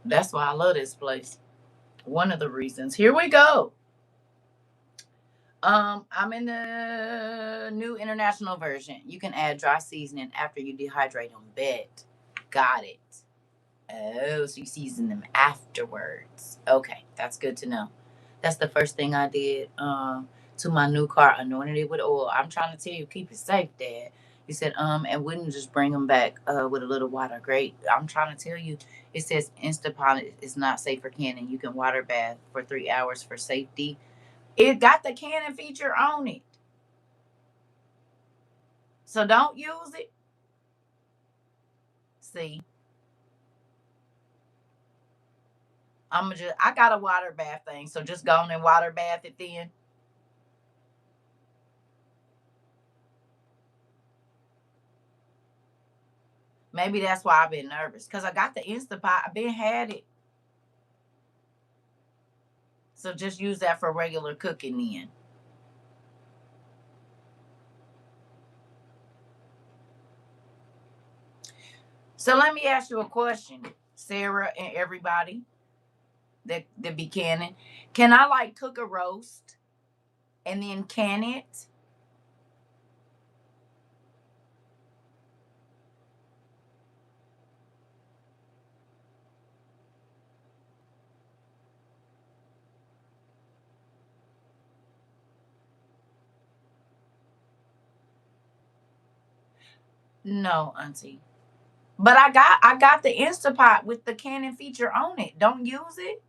That's why I love this place. One of the reasons. Here we go. I'm in the new international version. You can add dry seasoning after you dehydrate them. Bet. Got it. Oh, so you season them afterwards. Okay, that's good to know. That's the first thing I did to my new car, anointed it with oil. I'm trying to tell you, keep it safe, Dad. He said, and wouldn't just bring them back with a little water. Great. I'm trying to tell you, it says Instapot is not safe for canning. You can water bath for 3 hours for safety. It got the canning feature on it. So don't use it. See, I got a water bath thing, so just go on and water bath it then. Maybe that's why I've been nervous. Because I got the Instapot. I've been had it. So just use that for regular cooking then. So let me ask you a question, Sarah and everybody that be canning. Can I like cook a roast and then can it? No, Auntie. But I got the Instapot with the canning feature on it. Don't use it.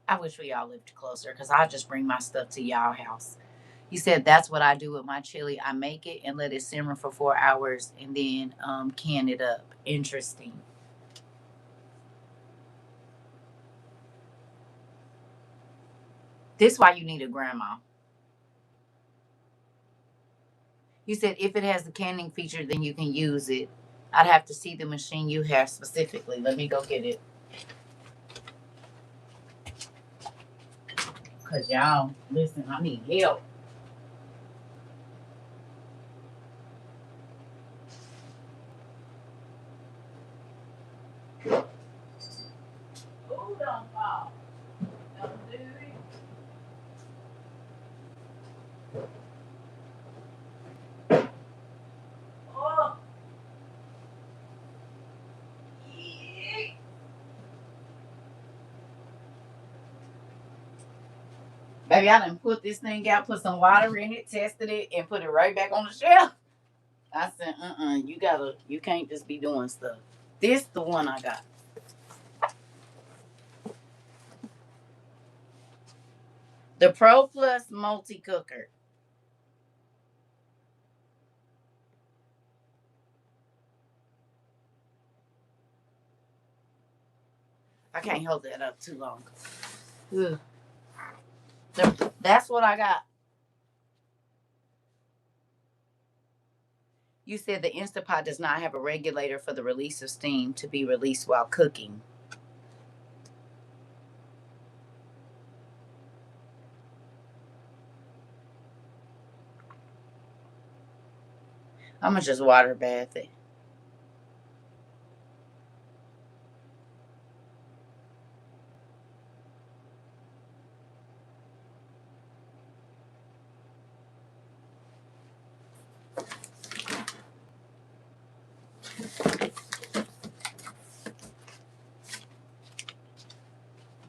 I wish we all lived closer because I just bring my stuff to y'all house. He said that's what I do with my chili. I make it and let it simmer for 4 hours and then can it up. Interesting. This is why you need a grandma. He said if it has the canning feature, then you can use it. I'd have to see the machine you have specifically. Let me go get it. Cause y'all, listen, I need help. Ooh, don't fall. Don't do it. Oh, yeah. Baby, I done put this thing out, put some water in it, tested it, and put it right back on the shelf. I said, you can't just be doing stuff. This the one I got. The Pro Plus Multi Cooker. I can't hold that up too long. Ugh. That's what I got. You said the Instapot does not have a regulator for the release of steam to be released while cooking. I'm gonna just water bath it.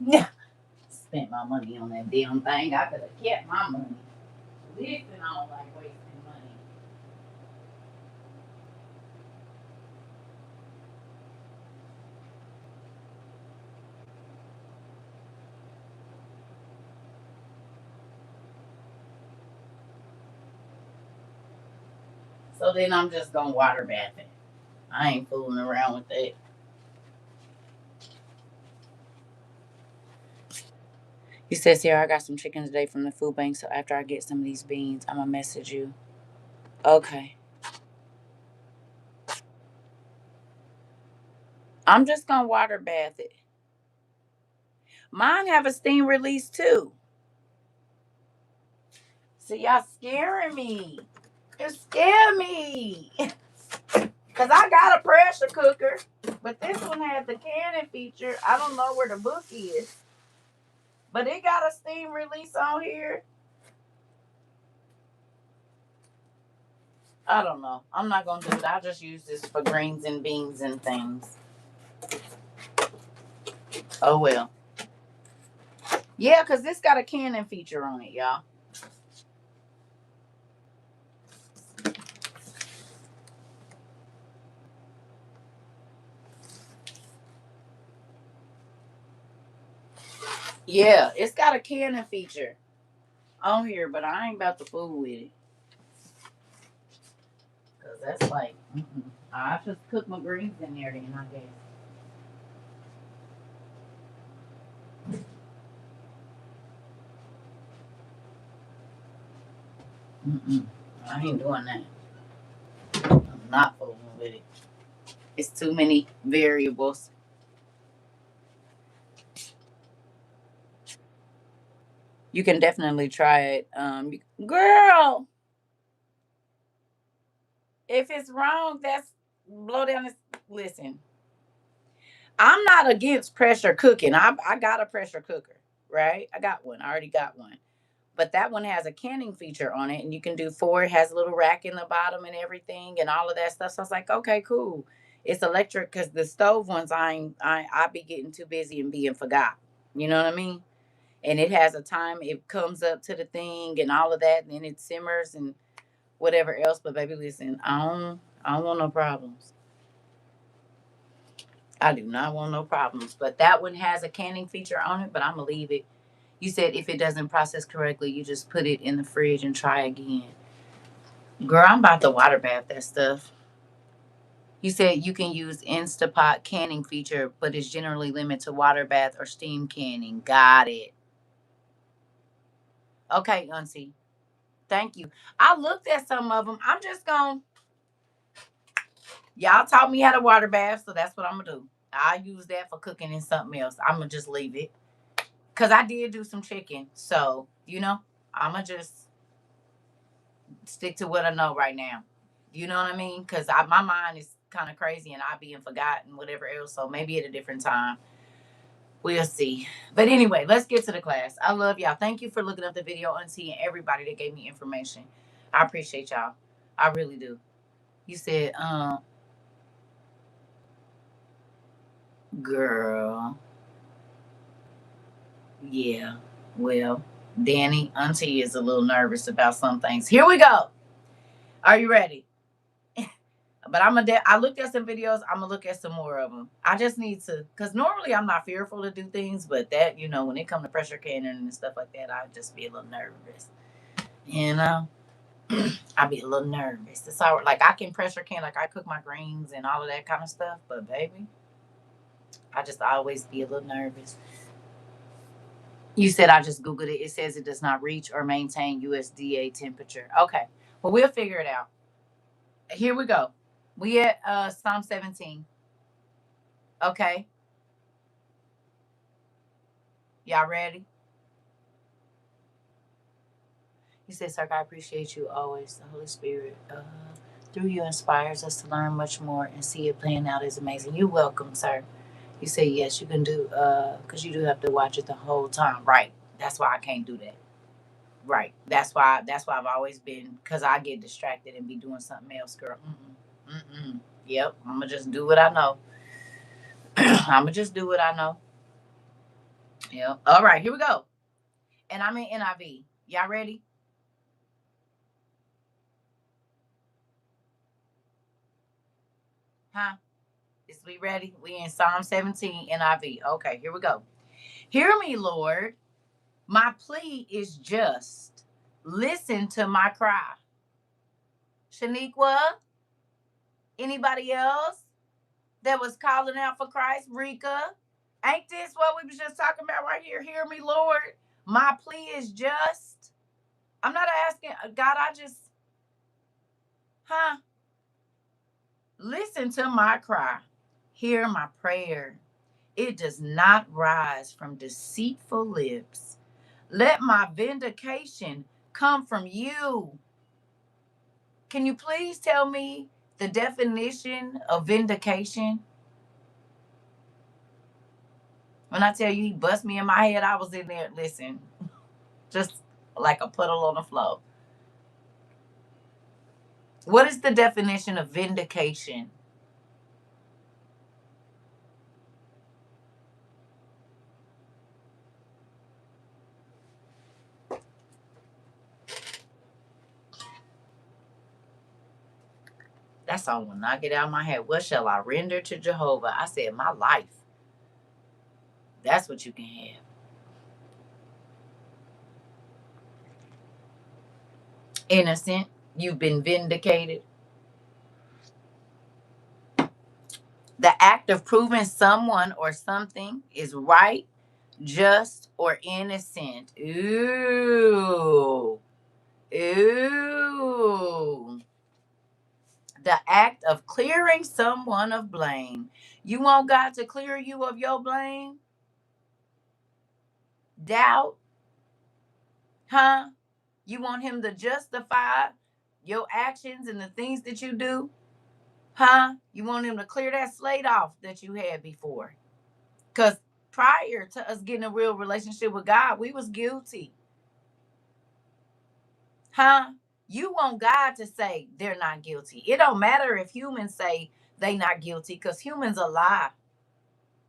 Yeah. Spent my money on that damn thing. I could have kept my money. Listen, I don't like wasting money. So then I'm just gonna water bath it. I ain't fooling around with that. He says here, I got some chicken today from the food bank, so after I get some of these beans, I'm gonna message you. Okay. I'm just gonna water bath it. Mine have a steam release too. See, y'all scaring me. You scare me. Cause I got a pressure cooker, but this one has the canning feature. I don't know where the book is, but it got a steam release on here. I don't know. I'm not gonna do it. I'll just use this for greens and beans and things. Oh well. Yeah, cause this got a canning feature on it, y'all. Yeah, it's got a canning feature on here, but I ain't about to fool with it. Cause that's like, I just cook my greens in there then, I guess. I ain't doing that. I'm not fooling with it. It's too many variables. You can definitely try it. Girl, if it's wrong, that's blow down this. Listen, I'm not against pressure cooking. I got a pressure cooker, right? I got one. I already got one. But that one has a canning feature on it, and you can do four. It has a little rack in the bottom and everything, and all of that stuff. So I was like, okay, cool. It's electric because the stove ones, I be getting too busy and being forgot. You know what I mean? And it has a time. It comes up to the thing and all of that, and then it simmers and whatever else. But baby, listen, I don't want no problems. I do not want no problems. But that one has a canning feature on it, but I'm going to leave it. You said if it doesn't process correctly, you just put it in the fridge and try again. Girl, I'm about to water bath that stuff. You said you can use Instapot canning feature, but it's generally limited to water bath or steam canning. Got it. Okay, Auntie. Thank you. I looked at some of them. I'm just going to... Y'all taught me how to water bath, so that's what I'm going to do. I'll use that for cooking and something else. I'm going to just leave it. Because I did do some chicken. So, I'm going to just stick to what I know right now. You know what I mean? Because my mind is kind of crazy and I being forgotten, whatever else. So maybe at a different time. We'll see. But anyway, let's get to the class. I love y'all. Thank you for looking up the video, Auntie, and everybody that gave me information. I appreciate y'all. I really do. You said, girl. Yeah. Well, Danny, Auntie is a little nervous about some things. Here we go. Are you ready? But I looked at some videos. I'm gonna look at some more of them. I just need to, because normally I'm not fearful to do things, but that, when it comes to pressure canning and stuff like that, I just be a little nervous. I be a little nervous. It's all like I can pressure can, like I cook my greens and all of that kind of stuff, but baby, I just always be a little nervous. You said I just Googled it. It says it does not reach or maintain USDA temperature. Okay. Well, we'll figure it out. Here we go. We at Psalm 17. Okay. Y'all ready? You said, "Sir, I appreciate you always. The Holy Spirit, through you, inspires us to learn much more and see it playing out is amazing." You're welcome, sir. You say, "Yes, you can do, because you do have to watch it the whole time." Right. That's why I can't do that. Right. That's why I've always been, because I get distracted and be doing something else, girl. Mm-mm. Mm-mm. Yep. I'm going to just do what I know. I'm going to just do what I know. Yep. All right. Here we go. And I'm in NIV. Y'all ready? Huh? Is we ready? We in Psalm 17 NIV. Okay, here we go. "Hear me, Lord. My plea is just. Listen to my cry." Shaniqua, anybody else that was calling out for Christ? Rika, ain't this what we was just talking about right here? Hear me, Lord. My plea is just. I'm not asking God. Huh? Listen to my cry. Hear my prayer. It does not rise from deceitful lips. Let my vindication come from you. Can you please tell me the definition of vindication? When I tell you he bust me in my head, I was in there, listen, just like a puddle on the floor. What is the definition of vindication? That's all will not get out of my head. What shall I render to Jehovah? I said, my life. That's what you can have. Innocent. You've been vindicated. The act of proving someone or something is right, just, or innocent. Ooh. Ooh. The act of clearing someone of blame. You want God to clear you of your blame? Doubt? Huh? You want him to justify your actions and the things that you do? Huh? You want him to clear that slate off that you had before? Because prior to us getting a real relationship with God, we was guilty. Huh? You want God to say they're not guilty. It don't matter if humans say they not guilty, because humans are lie.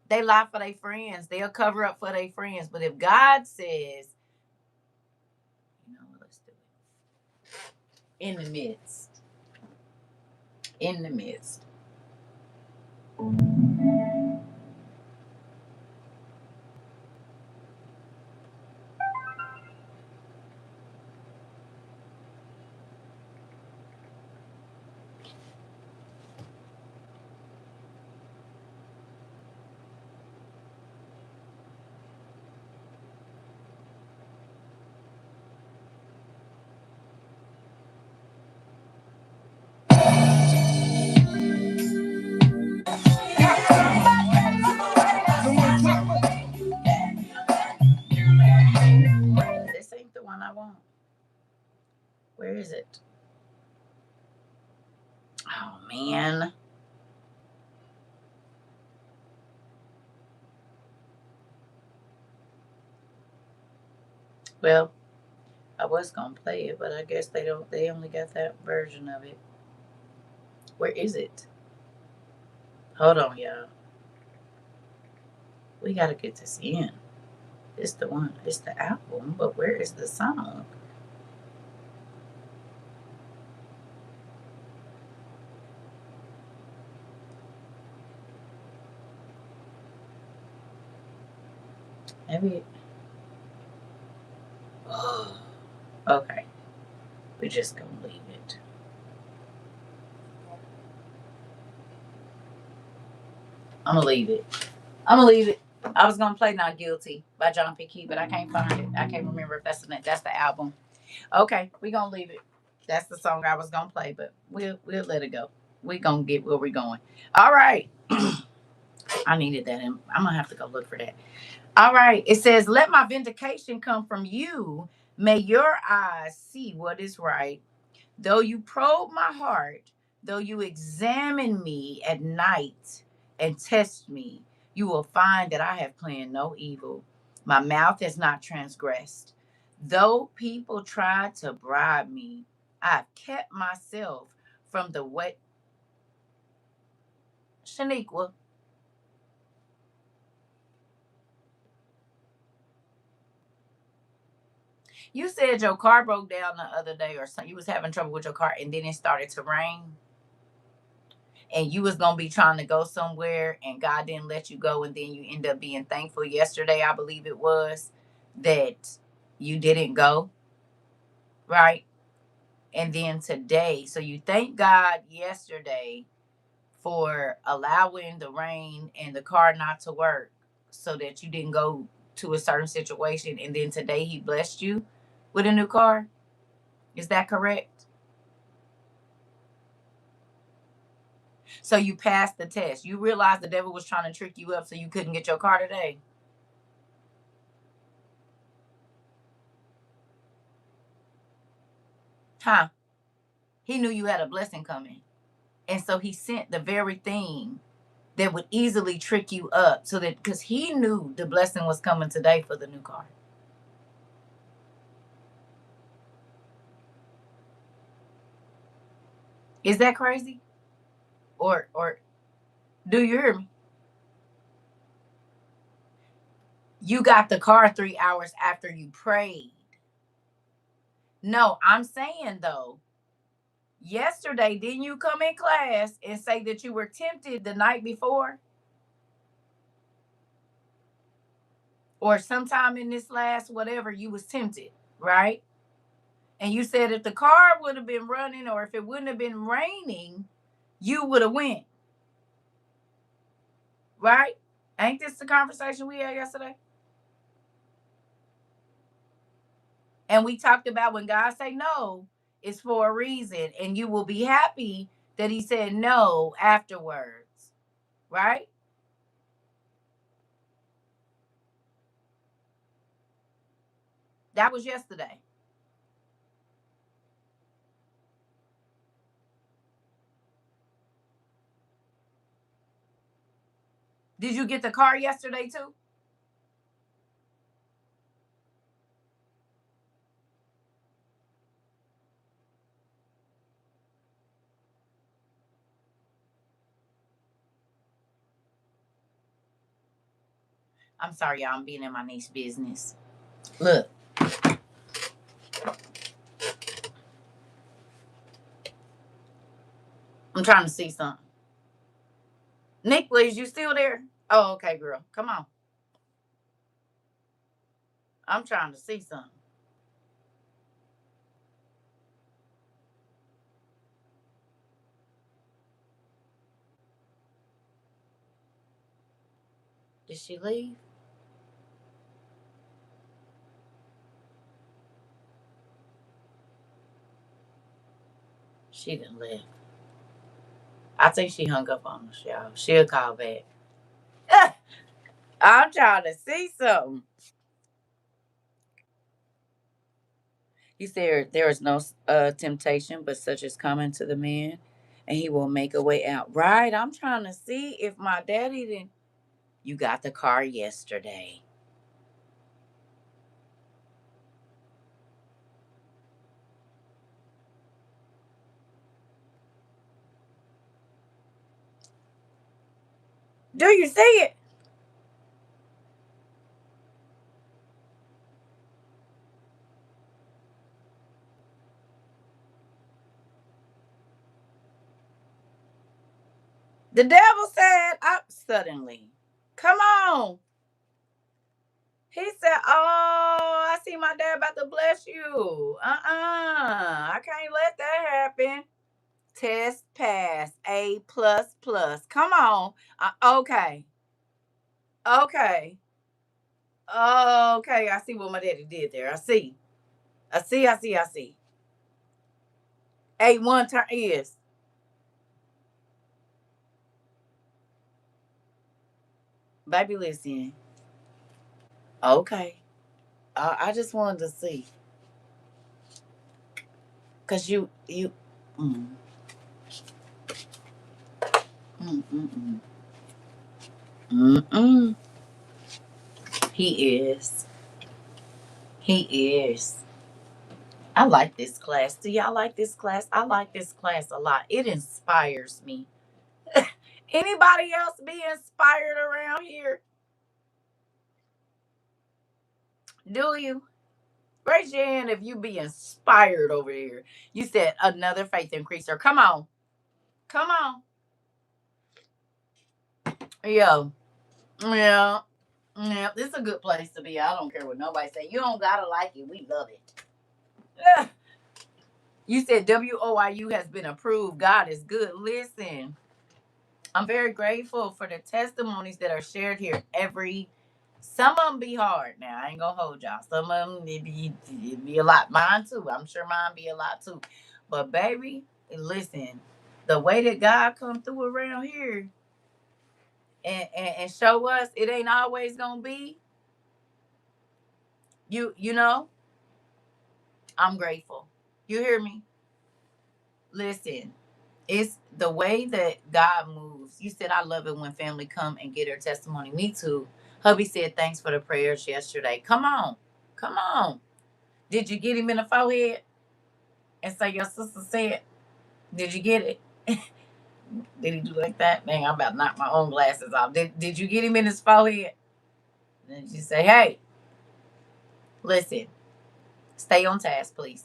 They lie for their friends. They'll cover up for their friends. But if God says, let's do it. In the midst. In the midst. man. Well, I was gonna play it, but I guess they don't. They only got that version of it. Where is it? Hold on, y'all. We gotta get this in. It's the one. It's the album, but where is the song? Maybe. Okay, we just gonna leave it. I'm gonna leave it. I'm gonna leave it. I was gonna play "Not Guilty" by John P. Key, but I can't find it. I can't remember if that's the album. Okay, we gonna leave it. That's the song I was gonna play, but we'll let it go. We gonna get where we going. All right. I needed that. I'm gonna have to go look for that. All right. It says, "Let my vindication come from you. May your eyes see what is right. Though you probe my heart, though you examine me at night and test me, you will find that I have planned no evil. My mouth has not transgressed. Though people try to bribe me, I've kept myself from the wet." Shaniqua, you said your car broke down the other day or something. You was having trouble with your car and then it started to rain and you was gonna be trying to go somewhere and God didn't let you go and then you end up being thankful yesterday, I believe it was, that you didn't go, right? And then today, so you thank God yesterday for allowing the rain and the car not to work so that you didn't go to a certain situation and then today he blessed you with a new car. Is that correct? So you passed the test. You realized the devil was trying to trick you up so you couldn't get your car today. Huh? He knew you had a blessing coming. And so he sent the very thing that would easily trick you up so that because he knew the blessing was coming today for the new car. Is that crazy? Or do you hear me? You got the car 3 hours after you prayed. No, I'm saying though, yesterday, didn't you come in class and say that you were tempted the night before? Or sometime in this last whatever, you was tempted, right? And you said if the car would have been running or if it wouldn't have been raining, you would have went, right? Ain't this the conversation we had yesterday? And we talked about when God say no, it's for a reason, and you will be happy that He said no afterwards, right? That was yesterday. Did you get the car yesterday too? I'm sorry, y'all. I'm being in my niece's business. Look, I'm trying to see something. Nick, please, you still there? Oh, okay, girl. Come on. I'm trying to see something. Did she leave? She didn't leave. I think she hung up on us, y'all. She'll call back. I'm trying to see something. He said there is no temptation but such as coming to the man. and he will make a way out. Right? I'm trying to see if my daddy didn't. You got the car yesterday. Do you see it? The devil said, up suddenly. Come on. He said, oh, I see my dad about to bless you. I can't let that happen. Test pass. A plus plus. Come on. Okay. Okay. Okay. I see what my daddy did there. I see. I see. A1 turn is. Baby, listen. Okay. I just wanted to see. Cause you mm, mm, mm, mm. Mm-mm. He is. He is. I like this class. Do y'all like this class? I like this class a lot. It inspires me. Anybody else be inspired around here? Do you? Raise your hand if you be inspired over here. You said another faith increaser. Come on. Come on. Yo. Yeah. Yeah. This is a good place to be. I don't care what nobody say. You don't gotta like it. We love it. You said WOIU has been approved. God is good. Listen, I'm very grateful for the testimonies that are shared here. Some of them be hard. Now I ain't gonna hold y'all. Some of them it be a lot. Mine too. I'm sure mine be a lot too. But baby, listen, the way that God come through around here and show us it ain't always gonna be you know. I'm grateful. You hear me? Listen, it's the way that God moves. You said I love it when family come and get her testimony. Me too. Hubby said thanks for the prayers yesterday. Come on. Come on. Did you get him in the forehead? And so your sister said, did you get it? Did he do like that? Dang, I'm about to knock my own glasses off. Did you get him in his forehead? Then she say, hey, listen, stay on task, please.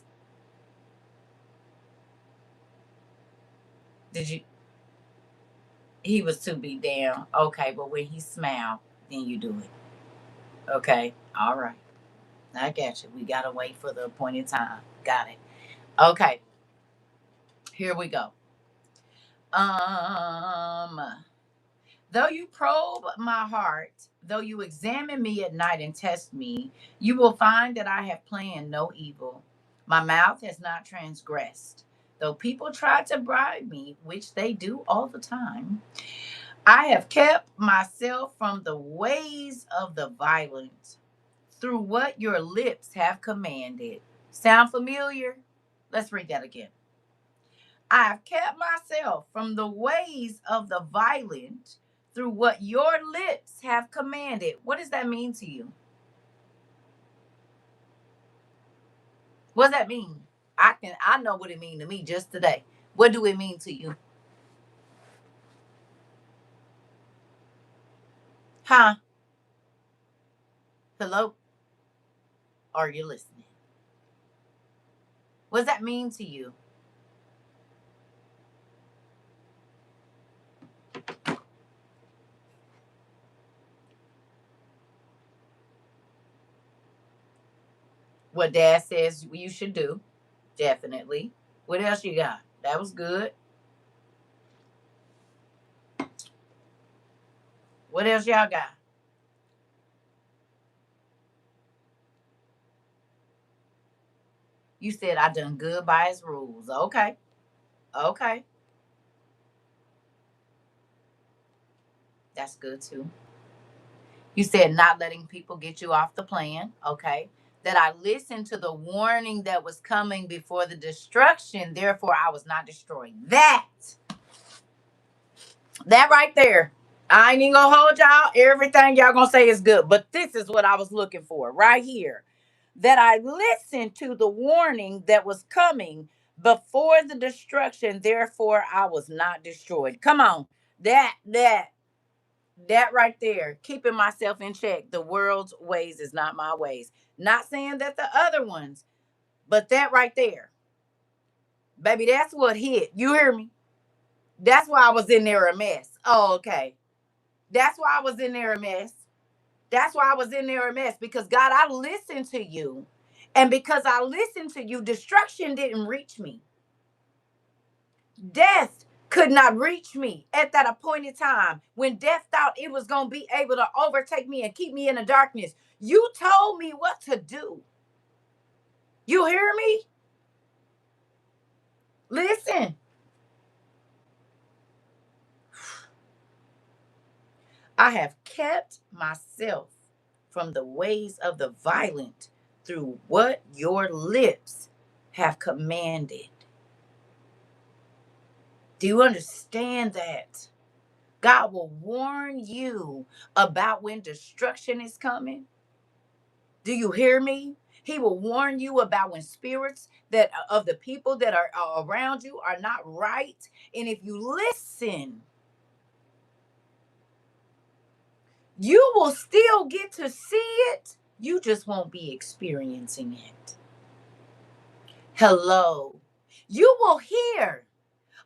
Did you he was too beat down. Okay, but when he smiled, then you do it. Okay. All right. I got you. We gotta wait for the appointed time. Got it. Okay, here we go. Um, though you probe my heart, though you examine me at night and test me, you will find that I have planned no evil. My mouth has not transgressed. Though people try to bribe me, which they do all the time, I have kept myself from the ways of the violent through what your lips have commanded. Sound familiar? Let's read that again. I have kept myself from the ways of the violent through what your lips have commanded. What does that mean to you? What does that mean? I know what it means to me just today. What do it mean to you? Huh? Hello? Are you listening? What does that mean to you? What dad says you should do. Definitely. What else you got? That was good. What else y'all got? You said I done good by his rules. Okay. Okay. That's good too. You said not letting people get you off the plan. Okay. That I listened to the warning that was coming before the destruction. Therefore, I was not destroyed. That That right there. I ain't even gonna hold y'all. Everything y'all gonna say is good. But this is what I was looking for right here. That I listened to the warning that was coming before the destruction, therefore I was not destroyed. Come on. That right there. Keeping myself in check. The world's ways is not my ways. Not saying that the other ones, but that right there. Baby, that's what hit. You hear me? That's why I was in there a mess. Oh, okay. That's why I was in there a mess. That's why I was in there a mess. Because God, I listened to you. And because I listened to you, destruction didn't reach me. Death could not reach me at that appointed time when death thought it was going to be able to overtake me and keep me in the darkness. You told me what to do. You hear me? Listen. I have kept myself from the ways of the violent through what your lips have commanded. Do you understand that? God will warn you about when destruction is coming. Do you hear me? He will warn you about when spirits that of the people that are around you are not right. And if you listen, you will still get to see it. You just won't be experiencing it. Hello. You will hear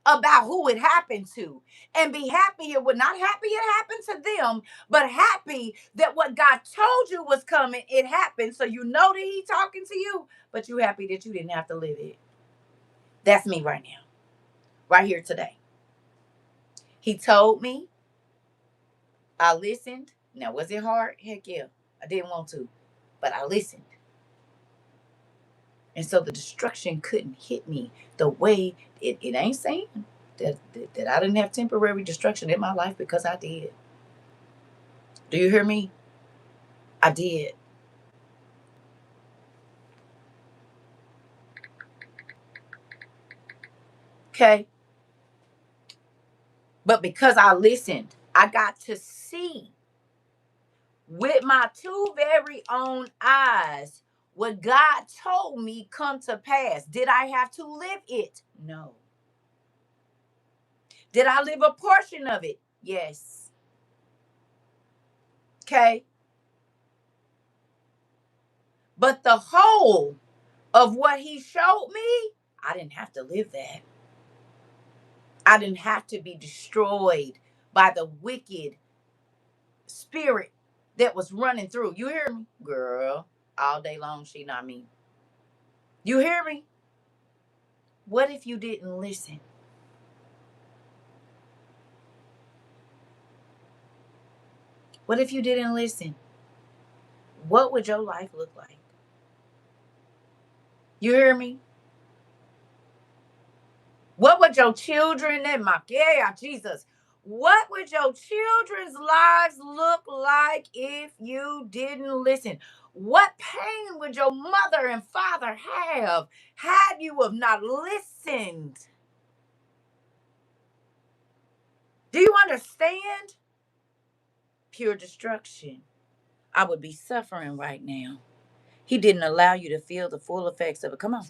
about who it happened to and be happy. It would not happy it happened to them, but happy that what God told you was coming, it happened. So you know that He talking to you, but you happy that you didn't have to live it. That's me right now, right here today. He told me, I listened. Now, was it hard? Heck yeah. I didn't want to, but I listened. And so the destruction couldn't hit me the way it ain't saying that I didn't have temporary destruction in my life, because I did. Do you hear me? I did. Okay. But because I listened, I got to see with my two very own eyes what God told me come to pass. Did I have to live it? No. Did I live a portion of it? Yes. Okay. But the whole of what He showed me, I didn't have to live that. I didn't have to be destroyed by the wicked spirit that was running through. You hear me? Girl, all day long, she not me. You hear me? What if you didn't listen? What if you didn't listen? What would your life look like? You hear me? What would your children and my yeah, Jesus? What would your children's lives look like if you didn't listen? What pain would your mother and father have had you have not listened? Do you understand? Pure destruction. I would be suffering right now. He didn't allow you to feel the full effects of it. Come on.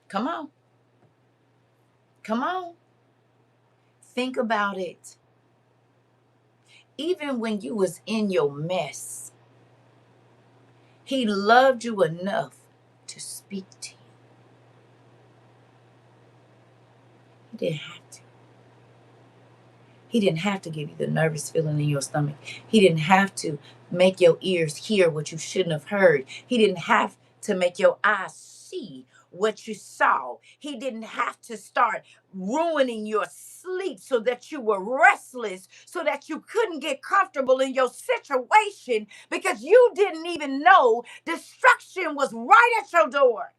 Come on. Come on. Think about it. Even when you was in your mess, He loved you enough to speak to you. He didn't have to. He didn't have to give you the nervous feeling in your stomach. He didn't have to make your ears hear what you shouldn't have heard. He didn't have to make your eyes see what you saw. He didn't have to start ruining your sleep so that you were restless, so that you couldn't get comfortable in your situation because you didn't even know destruction was right at your door.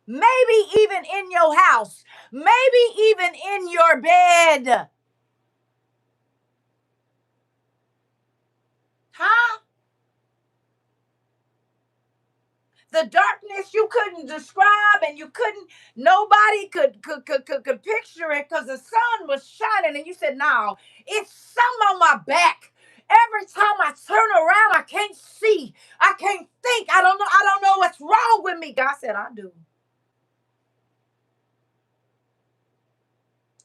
Maybe even in your house, maybe even in your bed. Huh? The darkness you couldn't describe, and nobody could picture it because the sun was shining, and you said, "No, it's something on my back. Every time I turn around, I can't see. I can't think. I don't know what's wrong with me." God said, "I do.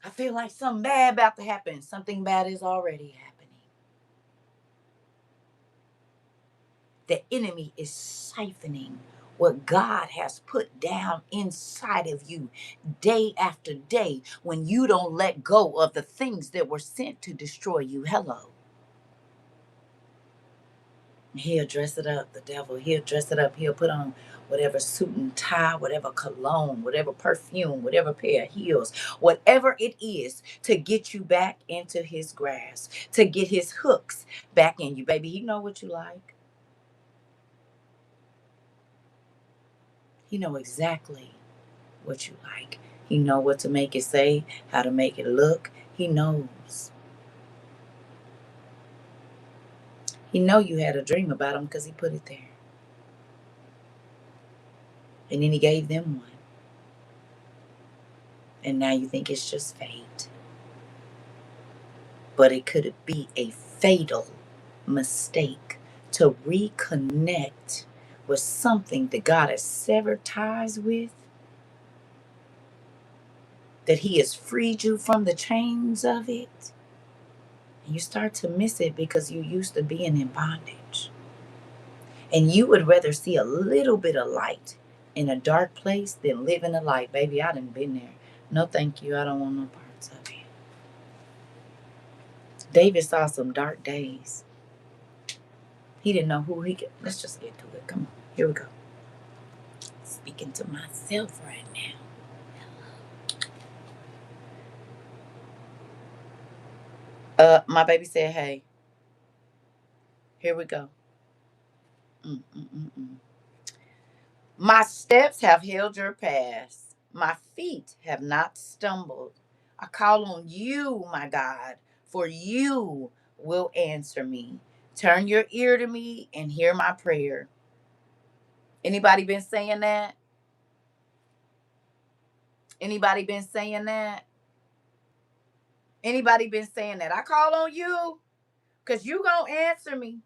I feel like something bad about to happen. Something bad is already happening." The enemy is siphoning what God has put down inside of you day after day when you don't let go of the things that were sent to destroy you. Hello. He'll dress it up, the devil. He'll dress it up. He'll put on whatever suit and tie, whatever cologne, whatever perfume, whatever pair of heels, whatever it is to get you back into his grasp, to get his hooks back in you. Baby, he know what you like. He know exactly what you like. He know what to make it say, how to make it look. He knows. He know you had a dream about him because he put it there. And then he gave them one. And now you think it's just fate. But it could be a fatal mistake to reconnect with something that God has severed ties with, that he has freed you from the chains of it. And you start to miss it because you used to being in bondage. And you would rather see a little bit of light in a dark place than live in the light. Baby, I done been there. No, thank you. I don't want no parts of it. David saw some dark days. He didn't know who he could. Let's just get to it. Come on. Here we go. Speaking to myself right now. My baby said, "Hey, here we go. Mm-mm-mm-mm. My steps have held your path. My feet have not stumbled. I call on you, my God, for you will answer me. Turn your ear to me and hear my prayer." Anybody been saying that? Anybody been saying that? Anybody been saying that? I call on you because you going to answer me.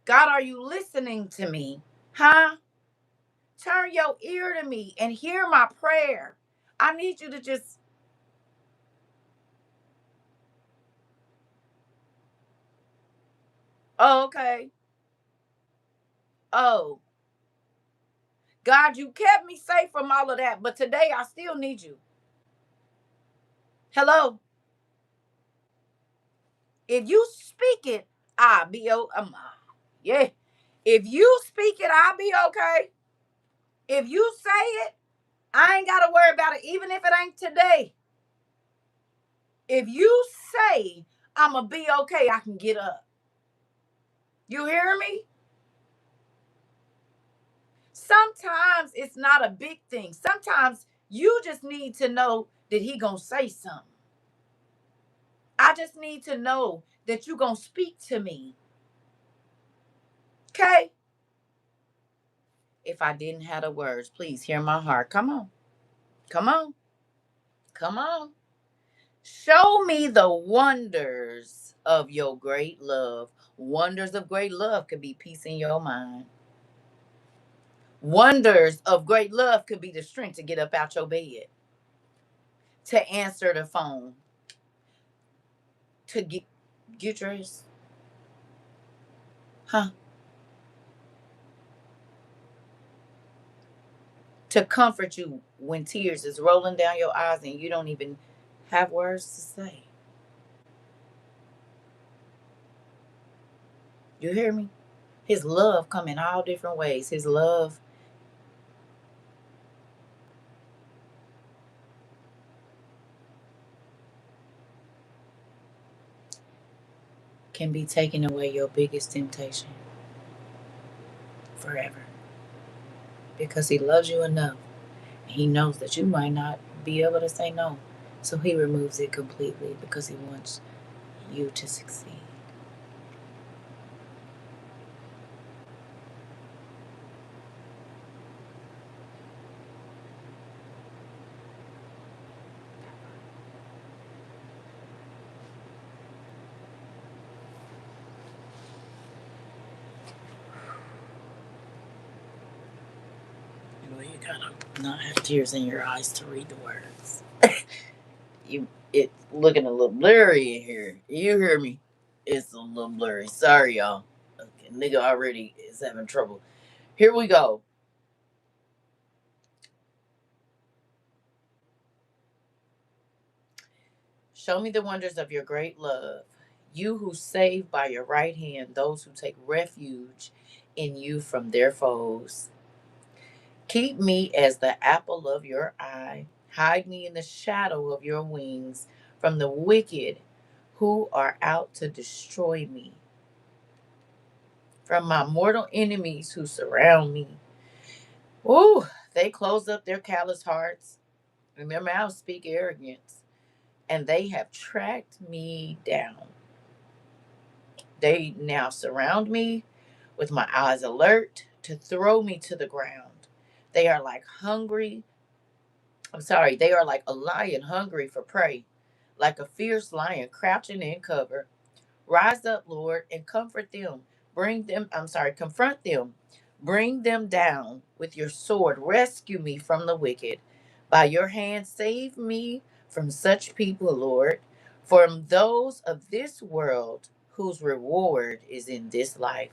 God, are you listening to me? Huh? Turn your ear to me and hear my prayer. I need you to just, oh, okay. Oh, God, you kept me safe from all of that, but today I still need you. Hello? If you speak it, I'll be yeah. If you speak it, I'll be okay. If you say it, I ain't got to worry about it, even if it ain't today. If you say I'm going to be okay, I can get up. You hear me? Sometimes it's not a big thing. Sometimes you just need to know that he going to say something. I just need to know that you going to speak to me. Okay? If I didn't have the words, please hear my heart. Come on. Come on. Come on. Show me the wonders of your great love. Wonders of great love could be peace in your mind. Wonders of great love could be the strength to get up out your bed, to answer the phone, to get dressed. Huh? To comfort you when tears is rolling down your eyes and you don't even have words to say. You hear me? His love come in all different ways. His love can be taking away your biggest temptation forever. Because he loves you enough. He knows that you might not be able to say no. So he removes it completely because he wants you to succeed. gotta not have tears in your eyes to read the words. It's looking a little blurry in here. You hear me? It's a little blurry. Sorry, y'all. Okay, nigga already is having trouble. Here we go. Show me the wonders of your great love. You who save by your right hand those who take refuge in you from their foes. Keep me as the apple of your eye. Hide me in the shadow of your wings from the wicked who are out to destroy me, from my mortal enemies who surround me. Ooh, they close up their callous hearts. And their mouths speak arrogance, and they have tracked me down. They now surround me with my eyes alert to throw me to the ground. They are like hungry. They are like a lion hungry for prey, like a fierce lion crouching in cover. Rise up, Lord, and comfort them. Confront them. Bring them down with your sword. Rescue me from the wicked. By your hand, save me from such people, Lord, from those of this world whose reward is in this life.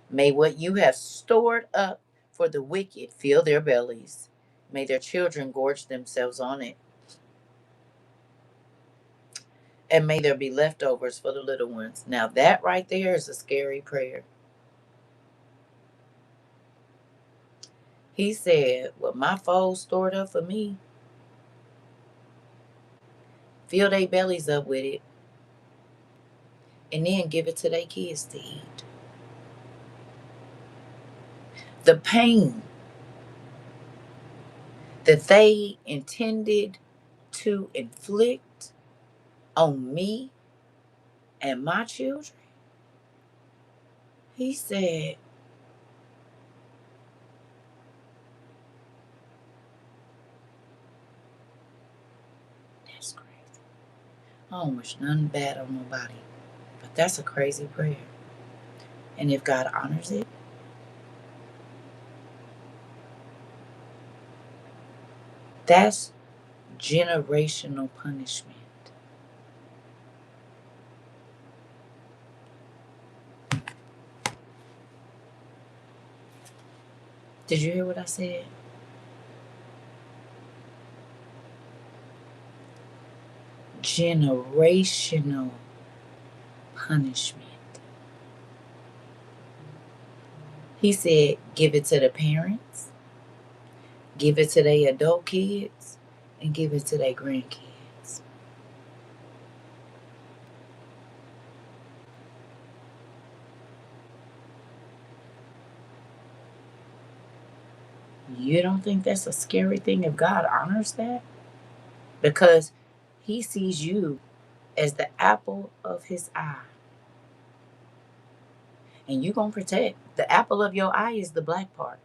May what you have stored up for the wicked fill their bellies. May their children gorge themselves on it. And may there be leftovers for the little ones. Now, that right there is a scary prayer. He said, what my foes stored up for me, fill their bellies up with it, and then give it to their kids to eat. The pain that they intended to inflict on me and my children, he said, that's crazy. I don't wish nothing bad on nobody, but that's a crazy prayer. And if God honors it, that's generational punishment. Did you hear what I said? Generational punishment. He said, give it to the parents, give it to their adult kids, and give it to their grandkids. You don't think that's a scary thing if God honors that? Because he sees you as the apple of his eye. And you're going to protect. The apple of your eye is the black part,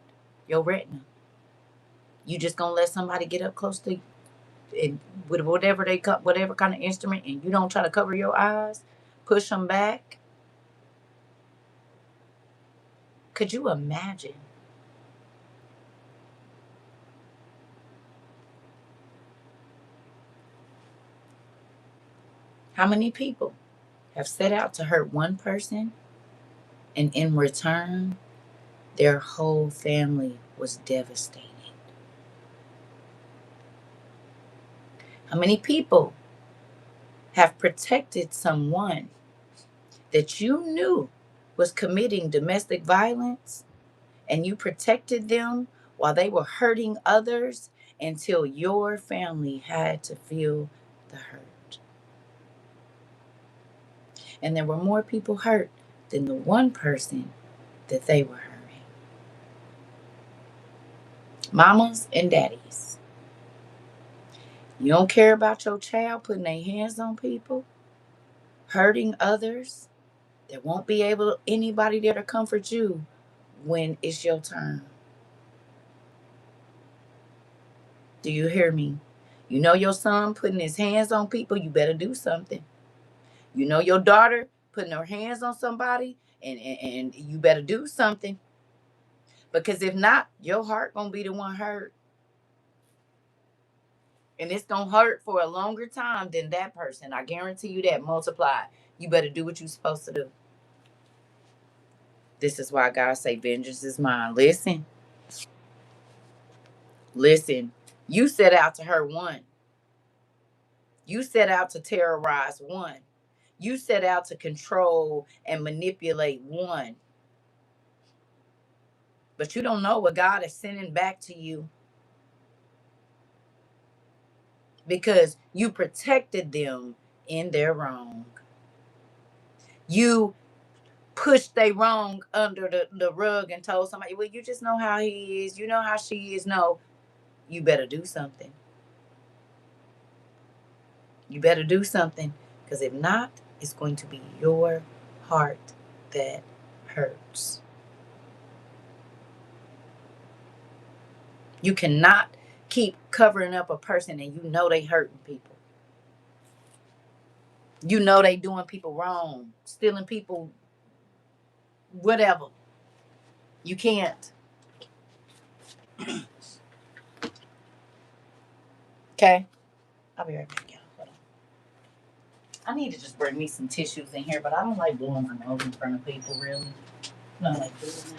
your retina. You just going to let somebody get up close to and with whatever kind of instrument, and you don't try to cover your eyes, push them back. Could you imagine how many people have set out to hurt one person, and in return their whole family was devastated? How many people have protected someone that you knew was committing domestic violence, and you protected them while they were hurting others until your family had to feel the hurt? And there were more people hurt than the one person that they were hurting. Mamas and daddies, you don't care about your child putting their hands on people, hurting others. There won't be anybody there to comfort you when it's your turn. Do you hear me? You know your son putting his hands on people, you better do something. You know your daughter putting her hands on somebody, and you better do something. Because if not, your heart gonna be the one hurt. And it's going to hurt for a longer time than that person. I guarantee you that, multiplied. You better do what you're supposed to do. This is why God say, vengeance is mine. Listen. Listen. You set out to hurt one. You set out to terrorize one. You set out to control and manipulate one. But you don't know what God is sending back to you, because you protected them in their wrong. You pushed they wrong under the rug and told somebody, well, you just know how he is. You know how she is. No, you better do something. You better do something. Because if not, it's going to be your heart that hurts. You cannot keep covering up a person and you know they hurting people. You know they doing people wrong, stealing people, whatever. You can't. Okay? I'll be right back, y'all. Hold on. I need to just bring me some tissues in here, but I don't like blowing my nose in front of people, really. I don't like doing that.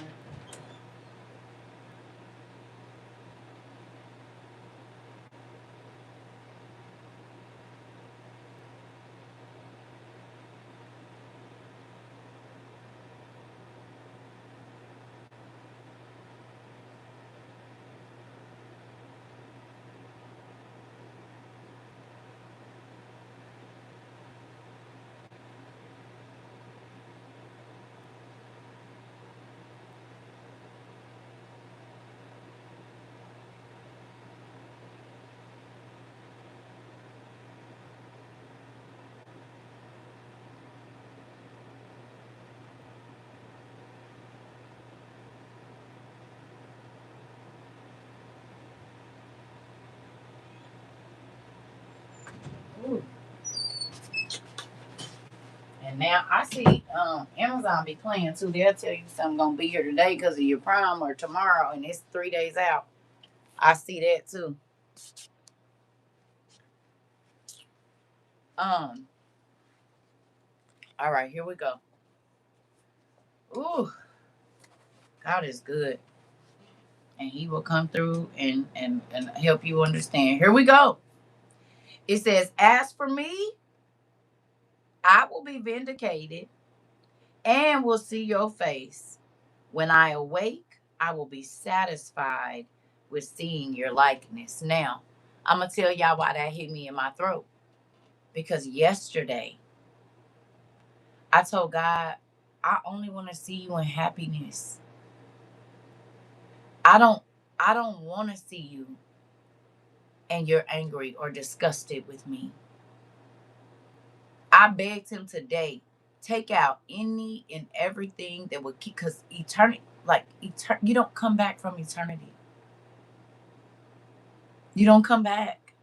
Ooh. And now I see Amazon be playing too. They'll tell you something gonna be here today because of your Prime, or tomorrow, and it's 3 days out. I see that too. Um. All right, here we go. Ooh, God is good, and He will come through and help you understand. Here we go. It says, "As for me, I will be vindicated, and will see your face. When I awake, I will be satisfied with seeing your likeness." Now, I'm going to tell y'all why that hit me in my throat. Because yesterday, I told God, I only want to see you in happiness. I don't I don't want to see you and you're angry or disgusted with me. I begged him today, take out any and everything that would keep, because eternity, you don't come back from eternity. You don't come back.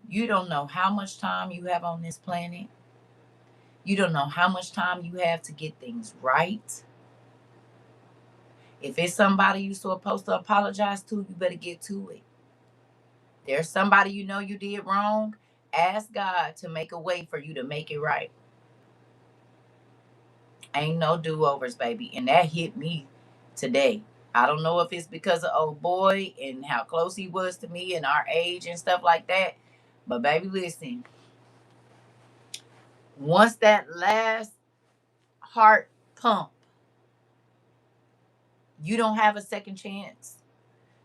You don't know how much time you have on this planet. You don't know how much time you have to get things right. If it's somebody you're supposed to apologize to, you better get to it. There's somebody you know you did wrong. Ask God to make a way for you to make it right. Ain't no do-overs, baby. And that hit me today. I don't know if it's because of old boy and how close he was to me and our age and stuff like that. But baby, listen. Once that last heart pump, you don't have a second chance.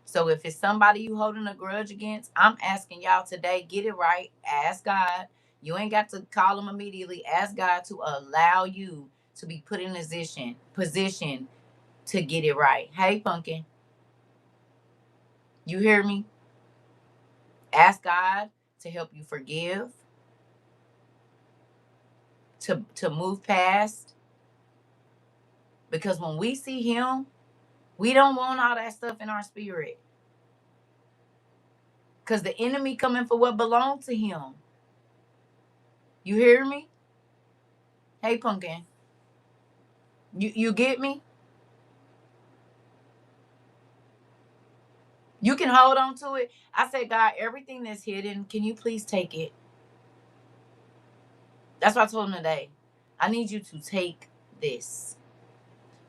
So if it's somebody you holding a grudge against, I'm asking y'all today, get it right. Ask God. You ain't got to call him immediately. Ask God to allow you to be put in a position to get it right. Hey, Pumpkin, you hear me? Ask God to help you forgive, to move past. Because when we see him, we don't want all that stuff in our spirit. Because the enemy coming for what belongs to him. You hear me? Hey, Pumpkin. You get me? You can hold on to it. I said, God, everything that's hidden, can you please take it? That's what I told him today. I need you to take this.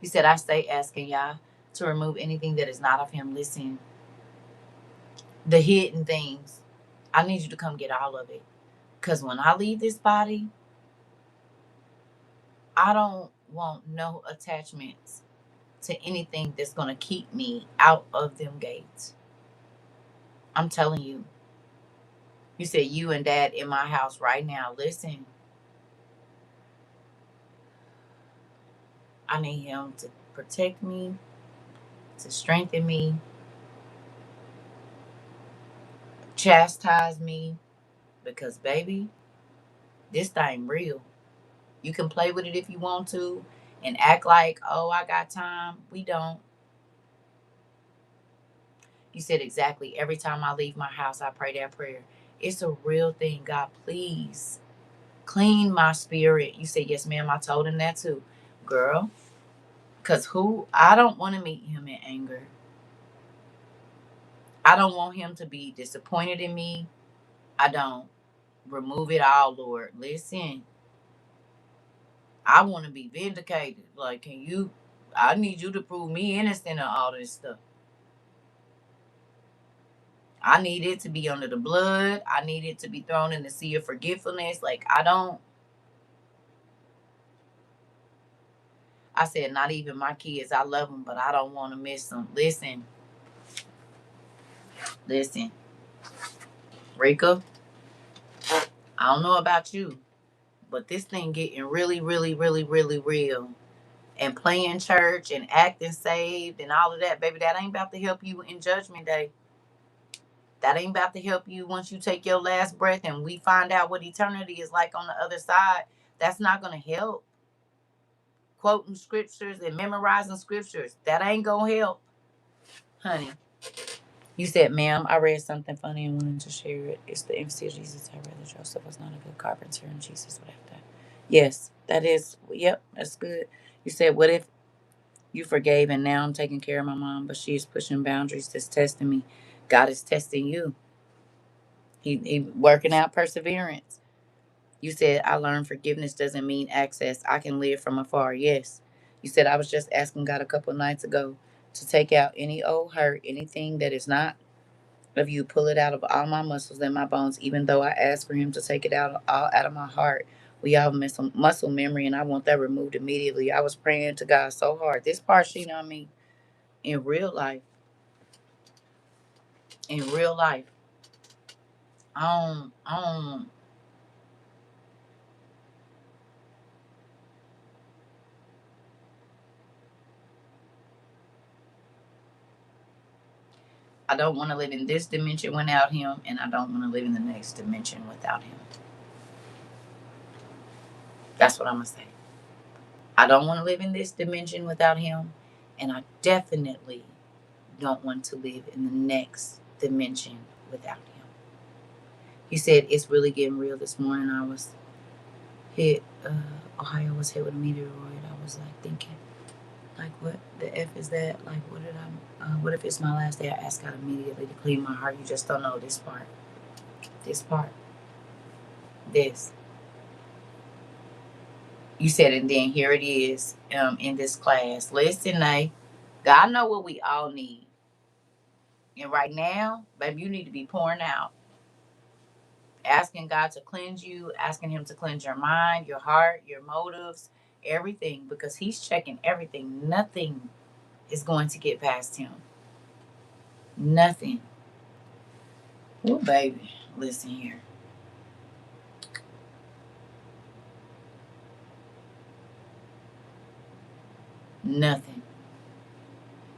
He said, I stay asking y'all to remove anything that is not of him. Listen, the hidden things, I need you to come get all of it. Because when I leave this body, I don't want no attachments to anything that's going to keep me out of them gates. I'm telling you. You said you and dad in my house right now. Listen, I need him to protect me, to strengthen me, chastise me. Because, baby, this thing real. You can play with it if you want to and act like, oh, I got time. We don't. You said exactly. Every time I leave my house, I pray that prayer. It's a real thing. God, please clean my spirit. You said, yes, ma'am. I told him that too. Girl, because I don't want to meet him in anger. I don't want him to be disappointed in me. I don't. Remove it all, Lord. Listen, I want to be vindicated. Like, I need you to prove me innocent of all this stuff. I need it to be under the blood. I need it to be thrown in the sea of forgetfulness. Like, I said, not even my kids. I love them, but I don't want to miss them. Listen, Rika, I don't know about you, but this thing getting really, really, really, really real. And playing church and acting saved and all of that, baby, that ain't about to help you in Judgment Day. That ain't about to help you once you take your last breath and we find out what eternity is like on the other side. That's not going to help. Quoting scriptures and memorizing scriptures, that ain't going to help, honey. You said, ma'am, I read something funny and wanted to share it. It's the emphasis of Jesus. I read that Joseph was not a good carpenter and Jesus would have that. Yes, that is, yep, that's good. You said, what if you forgave and now I'm taking care of my mom, but she is pushing boundaries, just testing me. God is testing you. He working out perseverance. You said, I learned forgiveness doesn't mean access. I can live from afar. Yes. You said, I was just asking God a couple nights ago to take out any old hurt, anything that is not of you, pull it out of all my muscles and my bones, even though I asked for him to take it out all out of my heart. We all miss some muscle memory, and I want that removed immediately. I was praying to God so hard. This part, she know me in real life. In real life, I don't. I don't want to live in this dimension without him, and I don't want to live in the next dimension without him. That's what I'm gonna say. I don't want to live in this dimension without him, and I definitely don't want to live in the next dimension without him. He said it's really getting real. This morning I was hit. Ohio was hit with a meteoroid. I was like thinking, like, what the f is that? Like, what did I? What if it's my last day? I asked God immediately to clean my heart. You just don't know this part. This part. This. You said, and then here it is. In this class. Listen, Nay. God know what we all need. And right now, baby, you need to be pouring out. Asking God to cleanse you, asking him to cleanse your mind, your heart, your motives, everything, because he's checking everything. Nothing is going to get past him. Nothing. Oh, baby, listen here. Nothing.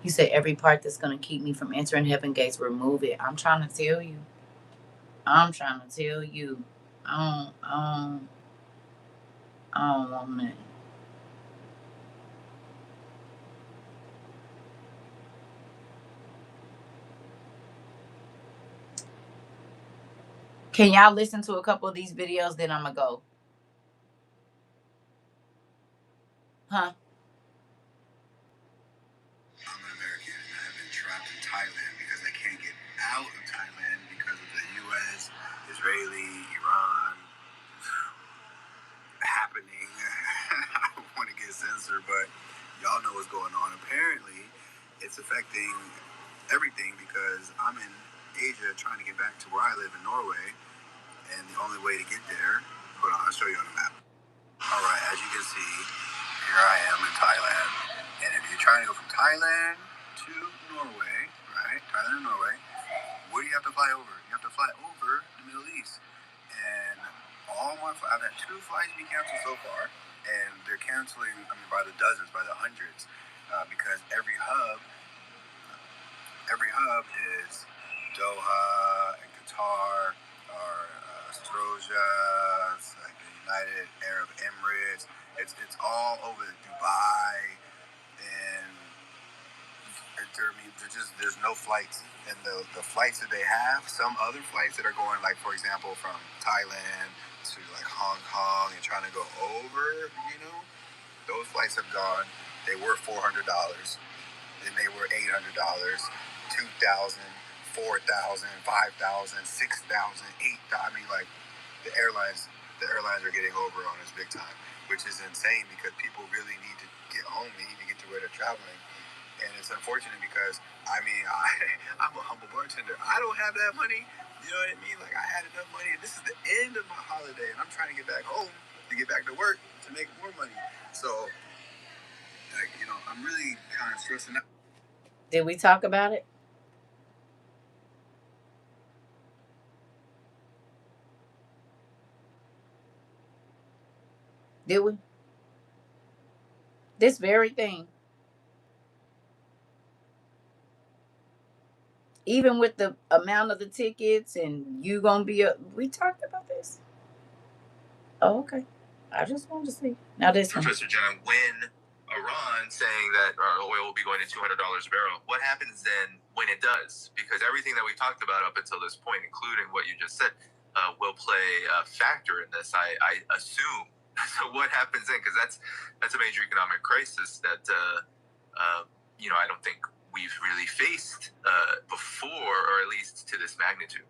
He said every part that's going to keep me from entering heaven gates, remove it. I'm trying to tell you. I'm trying to tell you. I don't want nothing. Can y'all listen to a couple of these videos? Then I'm going to go. Huh? Asia trying to get back to where I live in Norway, and the only way to get there, hold on, I'll show you on the map. All right, as you can see, here I am in Thailand, and if you're trying to go from Thailand to Norway, right, Thailand to Norway, where do you have to fly over? You have to fly over the Middle East, and I've had 2 flights be canceled so far, and they're canceling, by the dozens, by the hundreds, because every hub is Doha and Qatar, or Stroja, like the United Arab Emirates. It's all over Dubai, and there's no flights. And the flights that they have, some other flights that are going, like, for example, from Thailand to like Hong Kong and trying to go over, those flights have gone. They were $400, then they were $800, $2,000, $4,000, $5,000, $6,000, $8,000. Like, the airlines are getting over on us big time, which is insane because people really need to get home. They need to get to where they're traveling. And it's unfortunate because, I'm a humble bartender. I don't have that money. You know what I mean? Like, I had enough money, and this is the end of my holiday, and I'm trying to get back home to get back to work to make more money. So, I'm really kind of stressing out. Did we talk about it? Did we? This very thing. Even with the amount of the tickets and you gonna be we talked about this. Oh, okay. I just wanted to see. Now this one. Professor John, when Iran saying that our oil will be going to $200 a barrel, what happens then when it does? Because everything that we talked about up until this point, including what you just said, will play a factor in this, I assume. So what happens then? Because that's a major economic crisis that I don't think we've really faced before, or at least to this magnitude.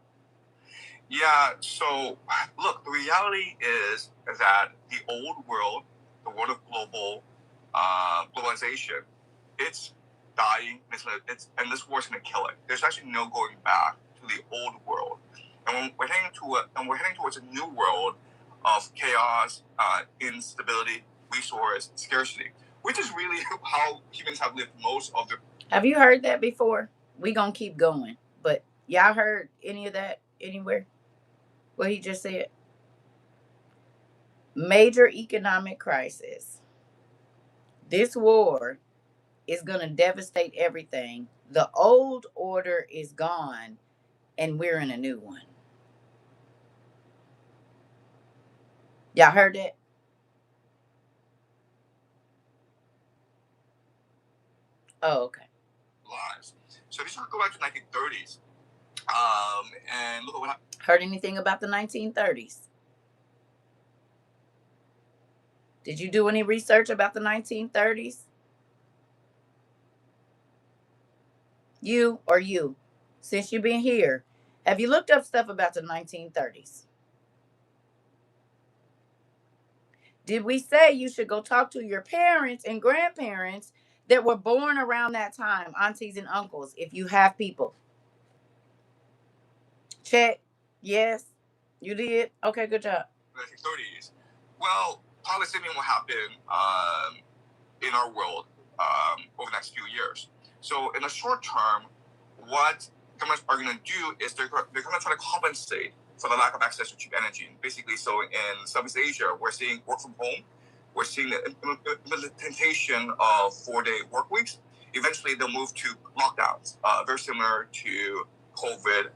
Yeah, so look, the reality is that the old world, the world of globalization, it's dying, and this war's going to kill it. There's actually no going back to the old world, and we're heading towards a new world of chaos, instability, resource scarcity, which is really how humans have lived most of their. Have you heard that before? We gonna keep going, but y'all heard any of that anywhere? What he just said? Major economic crisis. This war is gonna devastate everything. The old order is gone, and we're in a new one. Y'all heard that? Oh, okay. Lives. So if you go back to 1930s, and look at what happened. Heard anything about the 1930s? Did you do any research about the 1930s? You, since you've been here, have you looked up stuff about the 1930s? Did we say you should go talk to your parents and grandparents that were born around that time, aunties and uncles, if you have people? Check. Yes. You did? Okay, good job. 1930s. Well, Palestinian will happen in our world over the next few years. So in the short term, what governments are going to do is they're going to try to compensate for the lack of access to cheap energy. Basically, so in Southeast Asia, we're seeing work from home. We're seeing the implementation of 4-day work weeks. Eventually, they'll move to lockdowns, very similar to COVID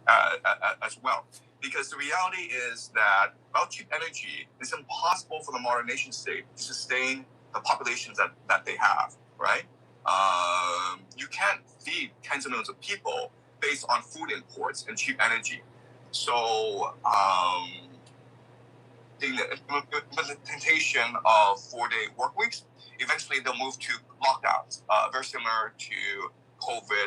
as well. Because the reality is that without cheap energy, it's impossible for the modern nation state to sustain the populations that they have, right? You can't feed tens of millions of people based on food imports and cheap energy. So, the implementation of 4-day work weeks, eventually they'll move to lockdowns, very similar to COVID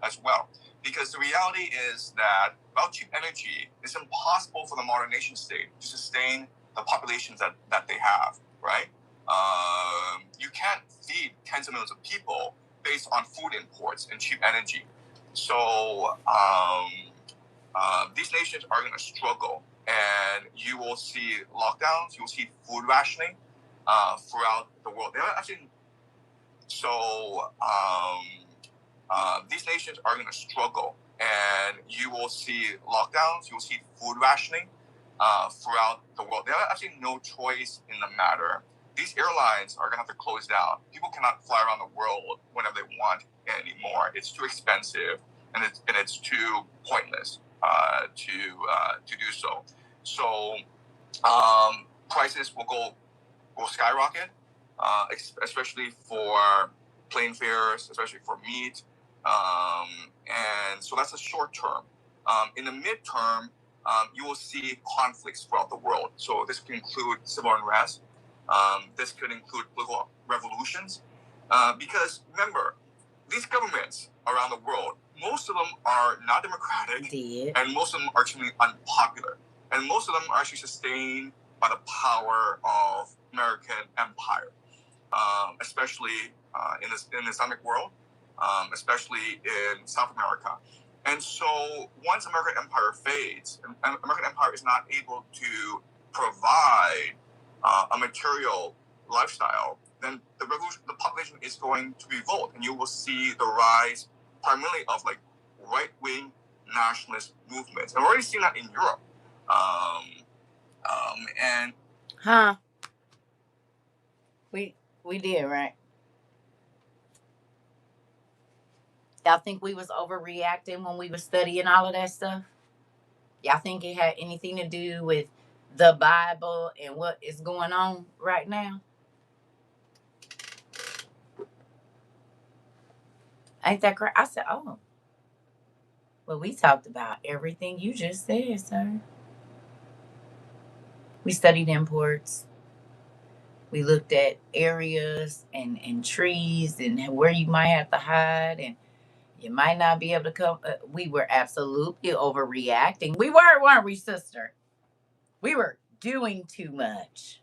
as well. Because the reality is that without cheap energy, it's impossible for the modern nation state to sustain the populations that they have, right? You can't feed tens of millions of people based on food imports and cheap energy. So, these nations are going to struggle, and you will see lockdowns, you will see food rationing throughout the world. They're actually these nations are going to struggle, and you will see lockdowns, you will see food rationing throughout the world. They have actually no choice in the matter. These airlines are going to have to close down. People cannot fly around the world whenever they want anymore. It's too expensive, and it's too pointless to do so. So prices will skyrocket, especially for plane fares, especially for meat. And so that's the short term. In the midterm, you will see conflicts throughout the world. So this could include civil unrest. This could include political revolutions. Because remember, these governments around the world, most of them are not democratic, and most of them are extremely unpopular. And most of them are actually sustained by the power of American empire, especially in the Islamic world, especially in South America. And so once American empire fades, and American empire is not able to provide a material lifestyle, then the population is going to revolt, and you will see the rise primarily of like right-wing nationalist movements. And we're already seeing that in Europe. And we did, right? Y'all think we was overreacting when we were studying all of that stuff? Y'all think it had anything to do with the Bible and what is going on right now? Ain't that correct? I said, oh. Well, we talked about everything you just said, sir. We studied imports. We looked at areas and trees and where you might have to hide, and you might not be able to come. We were absolutely overreacting. We weren't we, sister? We were doing too much,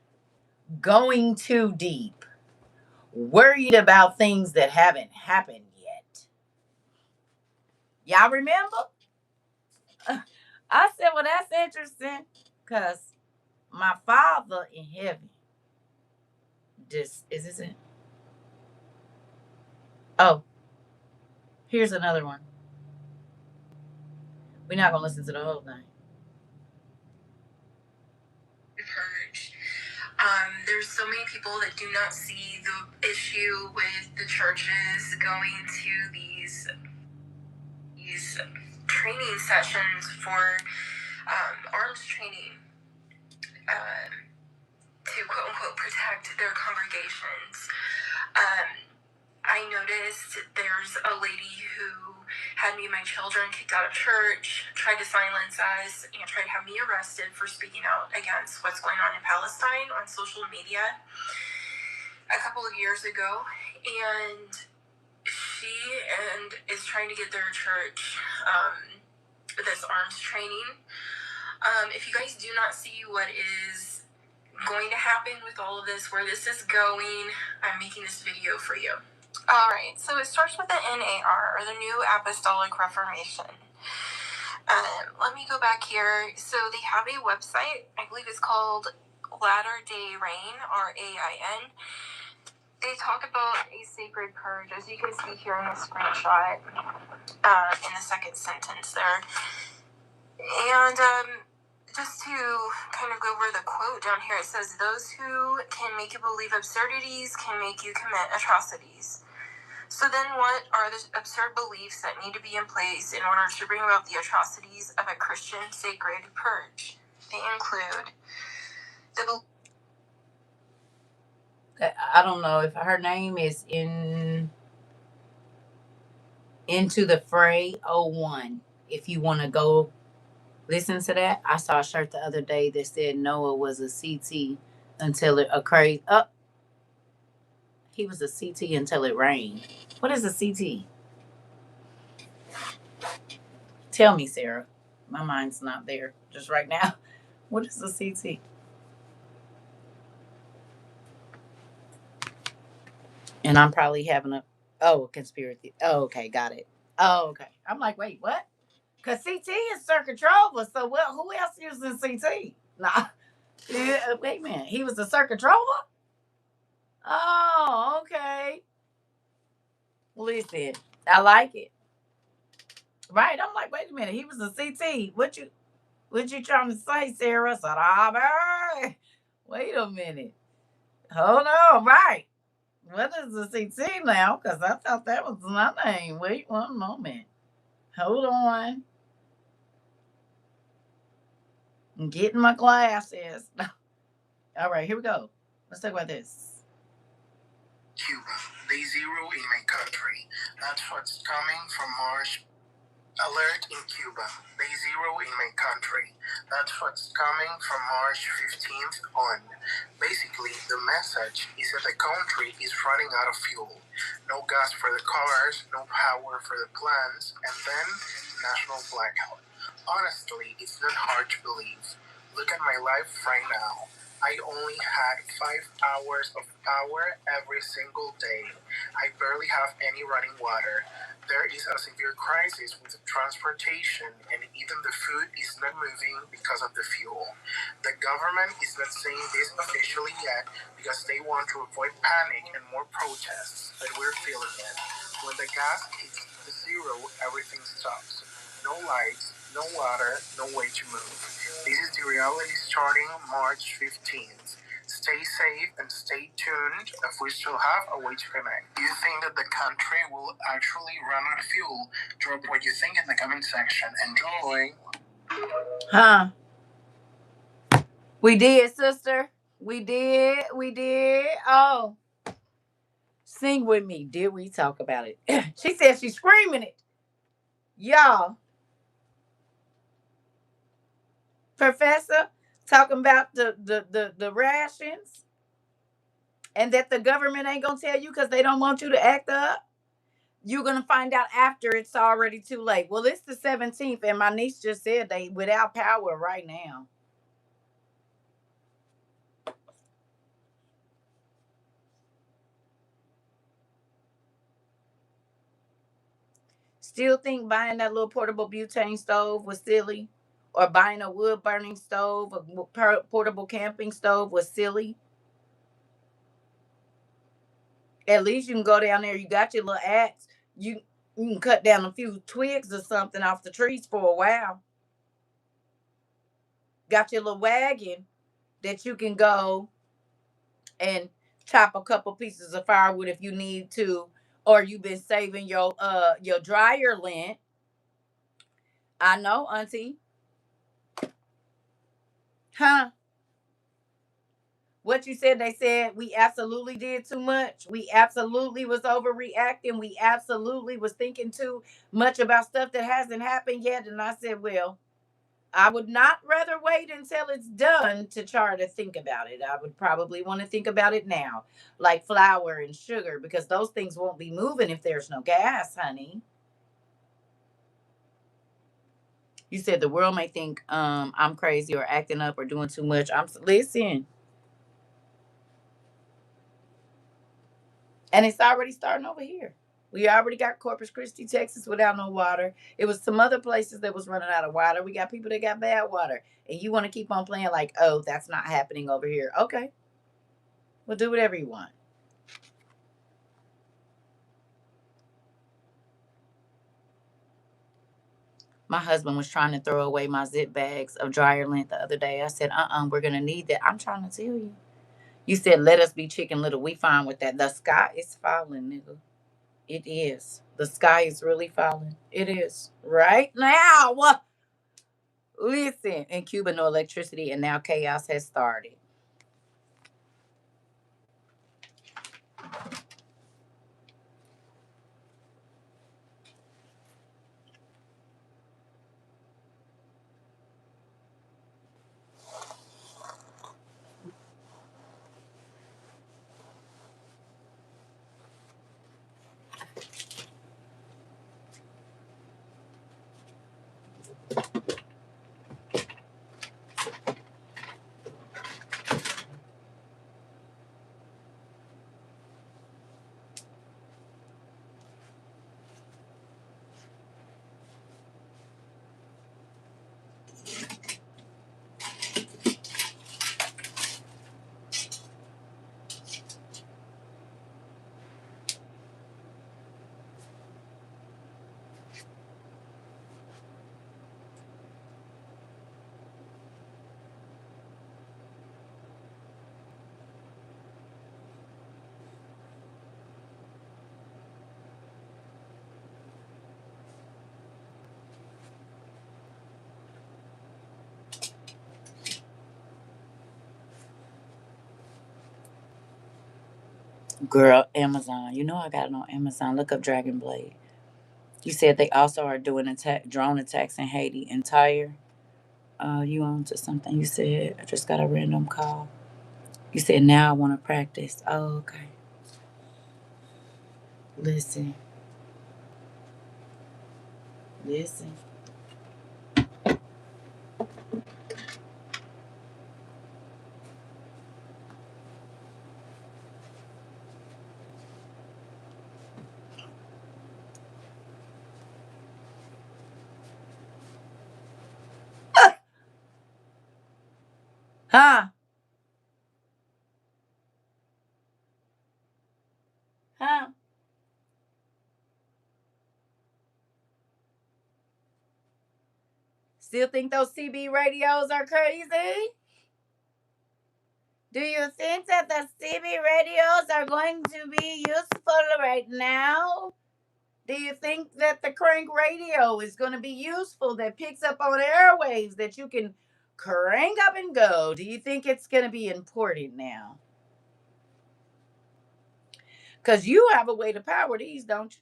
going too deep, worried about things that haven't happened yet. Y'all remember? I said, well, that's interesting, because my Father in heaven, is this it? Oh, here's another one. We're not going to listen to the whole thing. Purge. There's so many people that do not see the issue with the churches going to these training sessions for arms training to quote unquote protect their congregations. I noticed there's a lady who had me and my children kicked out of church, tried to silence us, and tried to have me arrested for speaking out against what's going on in Palestine on social media a couple of years ago. And she is trying to get their church this arms training. If you guys do not see what is going to happen with all of this, where this is going, I'm making this video for you. Alright, so it starts with the NAR, or the New Apostolic Reformation. Let me go back here. So they have a website, I believe it's called Latter Day Rain, RAIN. They talk about a sacred purge, as you can see here in the screenshot, in the second sentence there. And just to kind of go over the quote down here, it says, those who can make you believe absurdities can make you commit atrocities. So then what are the absurd beliefs that need to be in place in order to bring about the atrocities of a Christian sacred purge? They include the... I don't know if her name is Into the Fray 01. If you want to go listen to that. I saw a shirt the other day that said Noah was a CT until it occurred. Oh, he was a CT until it rained. What is a CT? Tell me, Sarah. My mind's not there just right now. What is a CT? And I'm probably having a conspiracy. Oh, okay, got it. Oh, okay. I'm like, wait, what? Because CT is CERCA TROVA, so well, who else uses CT? Nah. Yeah, wait a minute. He was a CERCA TROVA? Oh, okay. Listen, I like it. Right. I'm like, wait a minute. He was a CT. What you trying to say, Sarah? Said, wait a minute. Hold on. Right. What is the CT now? Because I thought that was my name. Wait one moment. Hold on. I'm getting my glasses. All right, here we go. Let's talk about this. Cuba, day zero in my country. That's what's coming from Mars. Alert in Cuba, day zero in my country. That's what's coming from March 15th on. Basically, the message is that the country is running out of fuel. No gas for the cars, no power for the plants, and then national blackout. Honestly, it's not hard to believe. Look at my life right now. I only had 5 hours of power every single day. I barely have any running water. There is a severe crisis with transportation, and even the food is not moving because of the fuel. The government is not saying this officially yet because they want to avoid panic and more protests, but we're feeling it. When the gas hits the zero, everything stops. No lights, no water, no way to move. This is the reality starting March 15th. Stay safe and stay tuned if we still have a way to connect. Do you think that the country will actually run out of fuel? Drop what you think in the comment section. Enjoy! Huh? We did, sister. We did. We did. Oh, sing with me. Did we talk about it? She said she's screaming it. Y'all, Professor, talking about the rations and that the government ain't gonna tell you because they don't want you to act up. You're gonna find out after it's already too late. Well, it's the 17th, and my niece just said they without power right now. Still think buying that little portable butane stove was silly, or buying a wood burning stove, a portable camping stove was silly. At least you can go down there. You got your little axe. You can cut down a few twigs or something off the trees for a while. Got your little wagon that you can go and chop a couple pieces of firewood if you need to, or you've been saving your dryer lint. I know, Auntie. Huh? What you said? They said we absolutely did too much. We absolutely was overreacting. We absolutely was thinking too much about stuff that hasn't happened yet. And I said, well, I would not rather wait until it's done to try to think about it. I would probably want to think about it now, like flour and sugar, because those things won't be moving if there's no gas, honey. You said the world may think I'm crazy or acting up or doing too much. Listen, and it's already starting over here. We already got Corpus Christi, Texas without no water. It was some other places that was running out of water. We got people that got bad water. And you want to keep on playing like, oh, that's not happening over here. Okay. Well, do whatever you want. My husband was trying to throw away my zip bags of dryer lint the other day. I said, we're going to need that. I'm trying to tell you. You said, let us be chicken little. We fine with that. The sky is falling, nigga. It is. The sky is really falling. It is. Right now. Listen, in Cuba, no electricity, and now chaos has started. Girl, Amazon. You know I got it on Amazon. Look up Dragon Blade. You said they also are doing drone attacks in Haiti. Entire. You on to something? You said I just got a random call. You said now I want to practice. Oh, okay. Listen, listen. Huh? Huh? Still think those CB radios are crazy? Do you think that the CB radios are going to be useful right now? Do you think that the crank radio is going to be useful that picks up on airwaves that you can crank up and go? Do you think it's going to be important now? Because you have a way to power these, don't you?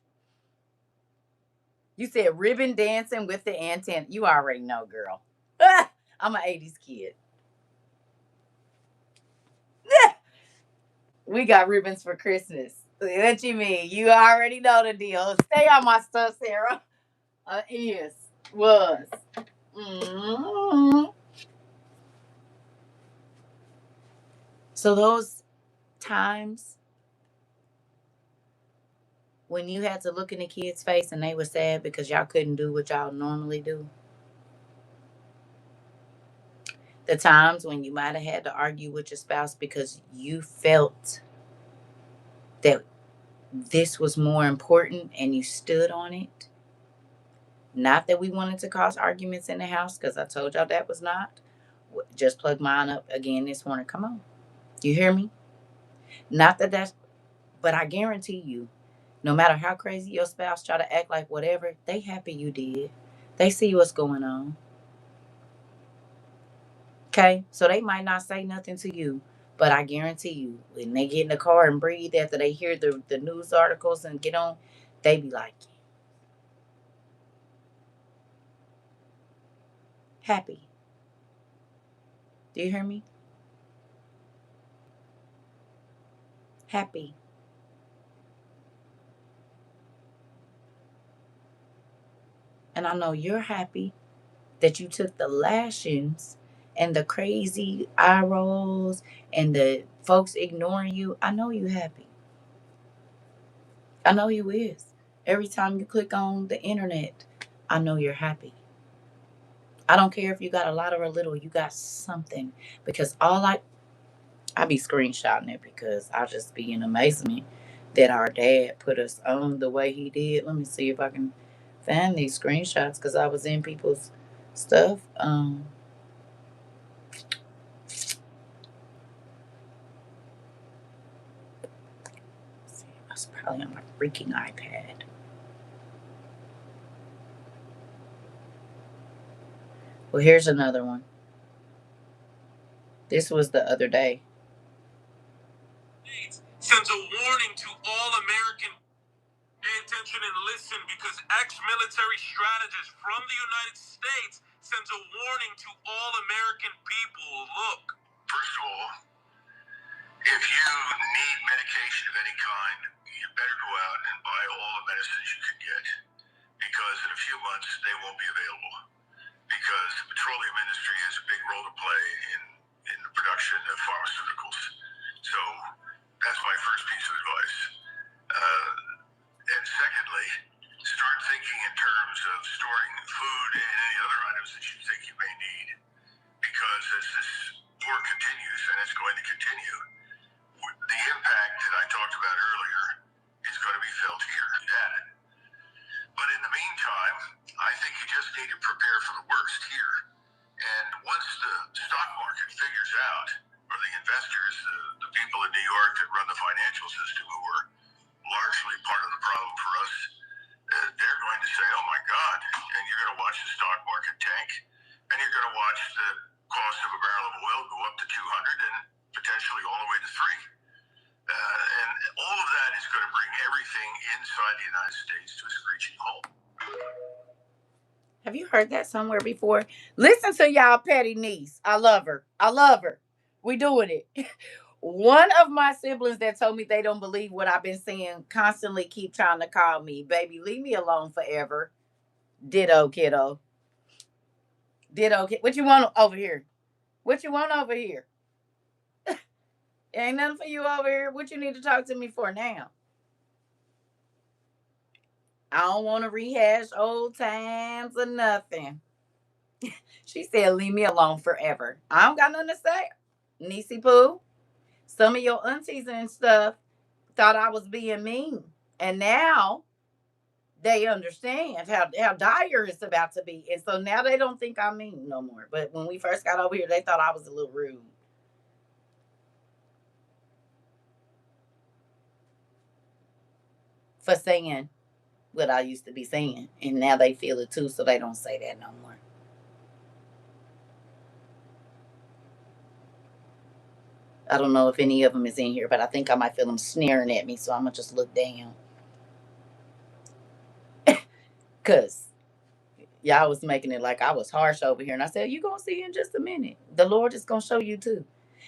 You said ribbon dancing with the antenna. You already know, girl. I'm an 80s kid. We got ribbons for Christmas. What you mean? You already know the deal. Stay on my stuff, Sarah. Is, was. Mm-hmm. So those times when you had to look in the kids' face and they were sad because y'all couldn't do what y'all normally do. The times when you might have had to argue with your spouse because you felt that this was more important and you stood on it. Not that we wanted to cause arguments in the house, because I told y'all that was not. Just plug mine up again this morning. Come on. You hear me? Not that that's, but I guarantee you, no matter how crazy your spouse try to act like whatever, they happy you did. They see what's going on. Okay? So they might not say nothing to you, but I guarantee you, when they get in the car and breathe after they hear the news articles and get on, they be like, happy. Do you hear me? Happy. And I know you're happy that you took the lashings and the crazy eye rolls and the folks ignoring you. I know you happy. I know you is. Every time you click on the internet, I know you're happy. I don't care if you got a lot or a little, you got something. Because I be screenshotting it because I just be in amazement that our dad put us on the way he did. Let me see if I can find these screenshots because I was in people's stuff. That's probably on my freaking iPad. Well, here's another one. This was the other day. Sends a warning to all American. Pay attention and listen because ex-military strategist from the United States sends a warning to all American people. Look. First of all, if you need medication of any kind, you better go out and buy all the medicines you can get because in a few months they won't be available because the petroleum industry has a big role to play in the production of pharmaceuticals. So that's my first piece of advice. And secondly, start thinking in terms of storing food and any other items that you think you may need. Because as this war continues, and it's going to continue, the impact that I talked about earlier is going to be felt here. But in the meantime, I think you just need to prepare for the worst here. And once the stock market figures out, or the investors, the people in New York that run the financial system who are largely part of the problem for us, they're going to say, oh my God, and you're going to watch the stock market tank, and you're going to watch the cost of a barrel of oil go up to 200 and potentially all the way to 3. And all heard that somewhere before. Listen to y'all petty niece. I love her. I love her. We doing it. One of my siblings that told me they don't believe what I've been saying constantly keep trying to call me, baby, leave me alone forever. Ditto, kiddo. Ditto, kid. What you want over here? What you want over here? Ain't nothing for you over here. What you need to talk to me for now? I don't want to rehash old times or nothing. She said, leave me alone forever. I don't got nothing to say. Niecy Pooh, some of your aunties and stuff thought I was being mean. And now they understand how dire it's about to be. And so now they don't think I'm mean no more. But when we first got over here, they thought I was a little rude. For saying what I used to be saying. And now they feel it too, so they don't say that no more. I don't know if any of them is in here, but I think I might feel them sneering at me, so I'm gonna just look down. Cause y'all was making it like I was harsh over here. And I said, you gonna see in just a minute. The Lord is gonna show you too.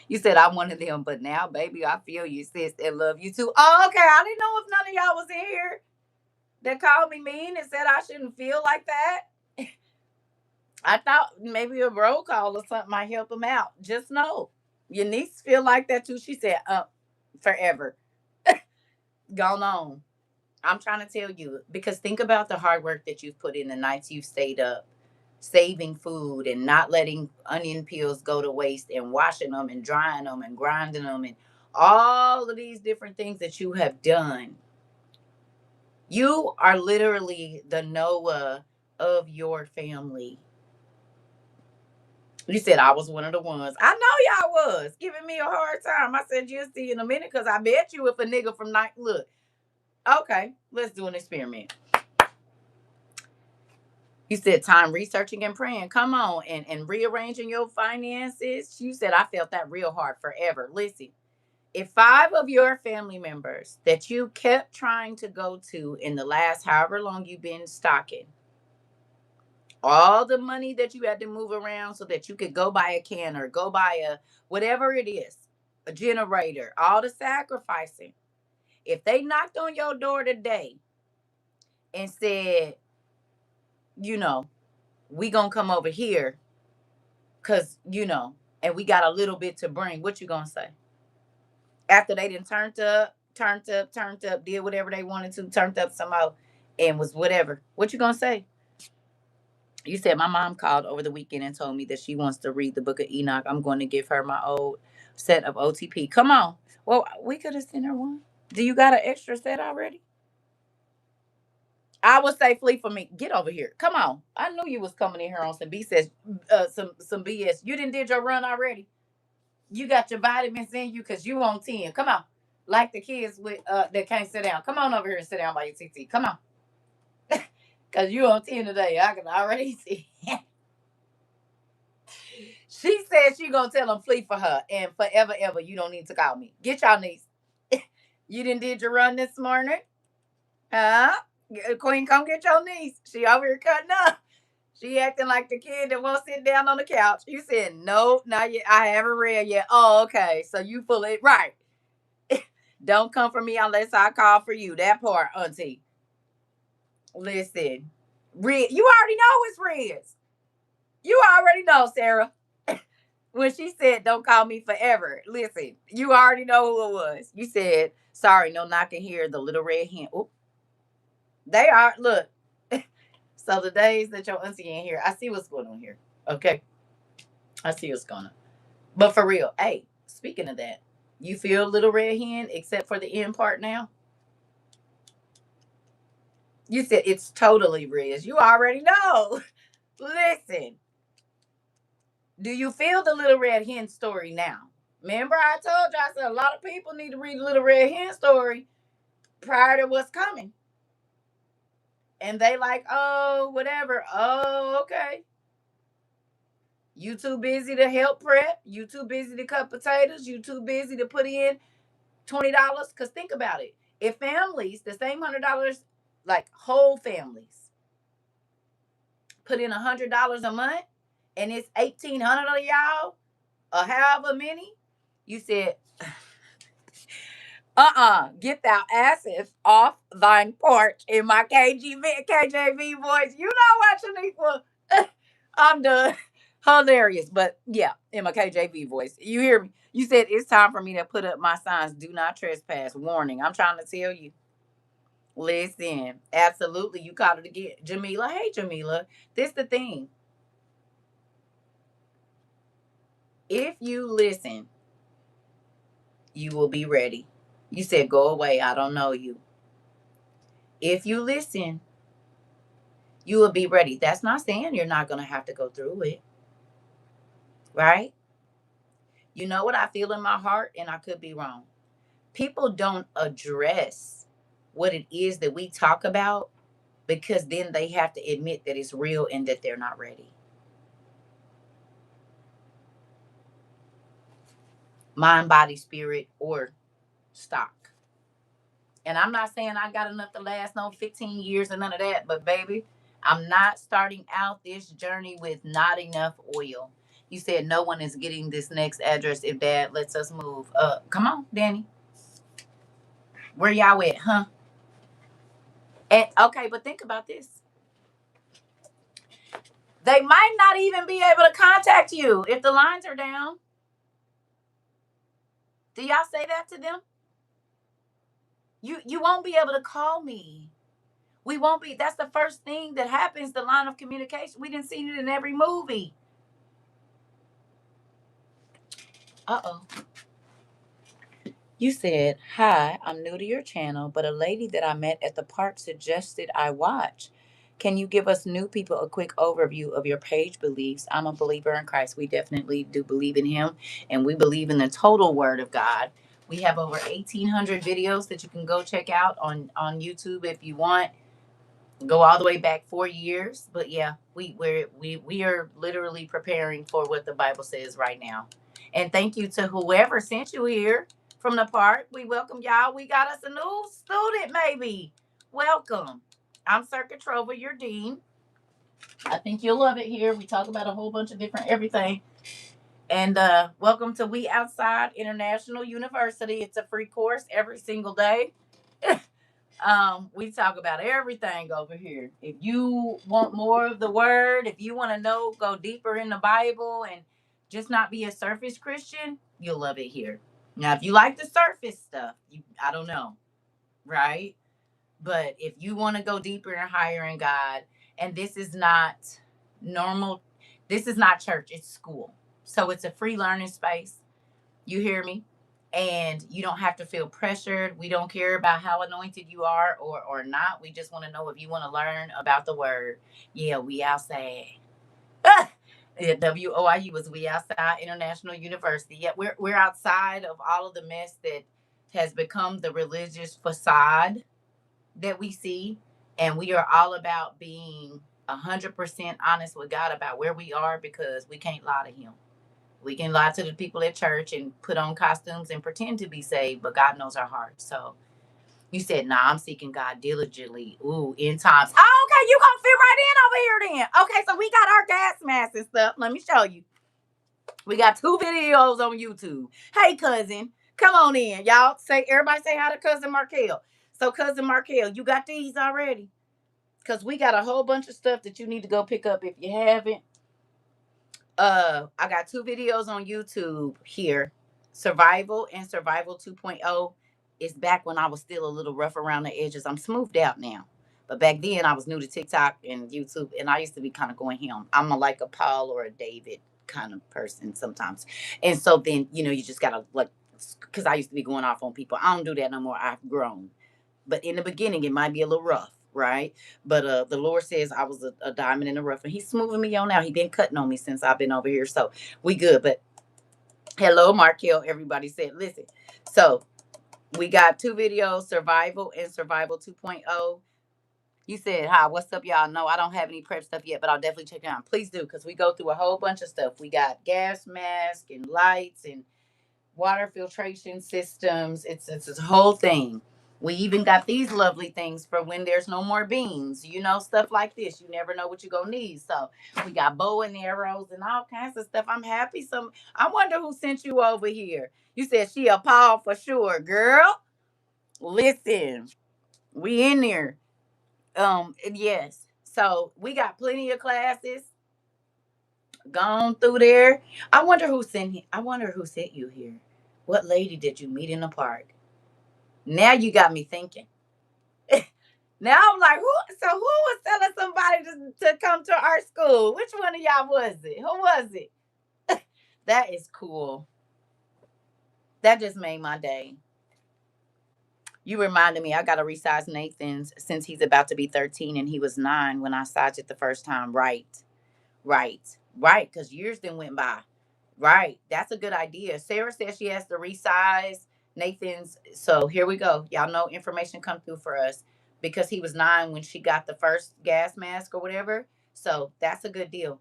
You said I'm one of them, but now, baby, I feel you, sis, and love you too. Oh, okay. I didn't know if none of y'all was in here that called me mean and said I shouldn't feel like that. I thought maybe a roll call or something might help them out. Just know your niece feel like that too. She said, forever. Gone on. I'm trying to tell you because think about the hard work that you've put in, the nights you've stayed up, saving food and not letting onion peels go to waste and washing them and drying them and grinding them and all of these different things that you have done. You are literally the Noah of your family. You said I was one of the ones. I know y'all was giving me a hard time. I said you'll see in a minute because I bet you if a nigga from night look. Okay, let's do an experiment. You said time researching and praying. Come on, and rearranging your finances. You said I felt that real hard forever. Listen, if 5 of your family members that you kept trying to go to in the last however long you've been stocking, all the money that you had to move around so that you could go buy a can or go buy a whatever it is, a generator, all the sacrificing. If they knocked on your door today and said, you know, we gonna come over here because and we got a little bit to bring, what you gonna say? After they didn't turned up, did whatever they wanted to, turned up somehow, and was whatever. What you gonna say? You said my mom called over the weekend and told me that she wants to read the book of Enoch. I'm going to give her my old set of OTP. Come on. Well, we could have sent her one. Do you got an extra set already? I would say flee for me. Get over here. Come on. I knew you was coming in here on some BS. Some BS. You didn't did your run already. You got your vitamins in you because you on 10. Come on. Like the kids with that can't sit down. Come on over here and sit down by your TT. Come on. Cause you on 10 today. I can already see. She said she gonna tell them flee for her and forever ever you don't need to call me. Get y'all niece. You didn't did your run this morning? Huh? Queen, come get your niece. She over here cutting up. She acting like the kid that won't sit down on the couch. You said no, not yet. I haven't read yet. Oh, okay. So you full it right. Don't come for me unless I call for you. That part, auntie. Listen. Red. You already know it's Reds. You already know, Sarah. When she said don't call me forever, listen, you already know who it was. You said, sorry, no knocking here, the little red hen. Oh, they are, look. So the days that your auntie in here, I see what's going on here. Okay. I see what's going on. But for real, hey, speaking of that, you feel little red hen except for the end part now? You said it's totally Riz. You already know. Listen, do you feel the little red hen story now? Remember, I told you, I said a lot of people need to read the little red hen story prior to what's coming. And they like, oh, whatever. Oh, okay. You too busy to help prep. You too busy to cut potatoes. You too busy to put in $20. Because think about it. If families, the same $100, like whole families, put in $100 a month, and it's 1,800 of y'all, or however many. You said, get thou asses off thine porch in my KJV voice. You know what, Shaniqua? I'm done. Hilarious, but yeah, in my KJV voice. You hear me? You said it's time for me to put up my signs. Do not trespass. Warning. I'm trying to tell you. Listen, absolutely. You caught it again. Jamila. Hey, Jamila. This the thing. If you listen, you will be ready. You said, go away. I don't know you. If you listen, you will be ready. That's not saying you're not going to have to go through it. Right? You know what I feel in my heart, and I could be wrong. People don't address what it is that we talk about because then they have to admit that it's real and that they're not ready. Mind, body, spirit, or stock. And I'm not saying I got enough to last no 15 years and none of that, but baby, I'm not starting out this journey with not enough oil. You said no one is getting this next address if Dad lets us move. Come on, Danny. Where y'all at, huh? And okay, but think about this. They might not even be able to contact you if the lines are down. Do y'all say that to them? You won't be able to call me. We won't be. That's the first thing that happens, the line of communication. We didn't see it in every movie. Uh-oh. You said, hi, I'm new to your channel, but a lady that I met at the park suggested I watch. Can you give us new people a quick overview of your page beliefs? I'm a believer in Christ. We definitely do believe in him, and we believe in the total word of God. We have over 1,800 videos that you can go check out on YouTube if you want. Go all the way back 4 years. But yeah, we are literally preparing for what the Bible says right now. And thank you to whoever sent you here from the park. We welcome y'all. We got us a new student, maybe. Welcome. I'm CERCA TROVA, your dean. I think you'll love it here. We talk about a whole bunch of different everything. And welcome to We Outside International University. It's a free course every single day. We talk about everything over here. If you want more of the word, if you want to know, go deeper in the Bible and just not be a surface Christian, you'll love it here. Now, if you like the surface stuff, I don't know, right? But if you want to go deeper and higher in God, and this is not normal, this is not church, it's school. So it's a free learning space. You hear me? And you don't have to feel pressured. We don't care about how anointed you are or not. We just want to know if you want to learn about the word. Yeah, we outside. Yeah, WOIU is We Outside International University. Yeah, we're outside of all of the mess that has become the religious facade that we see. And we are all about being 100% honest with God about where we are because we can't lie to him. We can lie to the people at church and put on costumes and pretend to be saved, but God knows our hearts. So you said, nah, I'm seeking God diligently. Ooh, end times. Oh, okay, you gonna fit right in over here then. Okay, so we got our gas masks and stuff. Let me show you. We got 2 videos on YouTube. Hey, cousin, come on in. Y'all say, everybody say hi to cousin Markel. So cousin Markel, you got these already? Because we got a whole bunch of stuff that you need to go pick up if you haven't. I got 2 videos on YouTube here. Survival and Survival 2.0 is back when I was still a little rough around the edges. I'm smoothed out now. But back then I was new to TikTok and YouTube and I used to be kind of going him. I'm like a Paul or a David kind of person sometimes. And so then, you just gotta like, because I used to be going off on people. I don't do that no more. I've grown. But in the beginning, it might be a little rough, right? But the Lord says I was a diamond in the rough, and He's smoothing me on now. He been cutting on me since I've been over here, so we good. But hello, Markel. Everybody said, listen. So we got 2 videos: Survival and Survival 2.0. You said, hi, what's up, y'all? No, I don't have any prep stuff yet, but I'll definitely check it out. Please do, because we go through a whole bunch of stuff. We got gas masks and lights and water filtration systems. It's a whole thing. We even got these lovely things for when there's no more beans, stuff like this. You never know what you're gonna need. So we got bow and arrows and all kinds of stuff. I'm happy. I wonder who sent you over here. You said she a Paul for sure, girl. Listen, we in there. Yes. So we got plenty of classes gone through there. I wonder who sent you here. What lady did you meet in the park? Now you got me thinking. Now I'm like, who? So who was telling somebody to come to our school? Which one of y'all was it? Who was it? That is cool. That just made my day. You reminded me. I got to resize Nathan's since he's about to be 13 and he was 9 when I sized it the first time. Right, right, right. Because years then went by. Right. That's a good idea. Sarah says she has to resize Nathan's. So here we go. Y'all know information come through for us because he was 9 when she got the first gas mask or whatever. So that's a good deal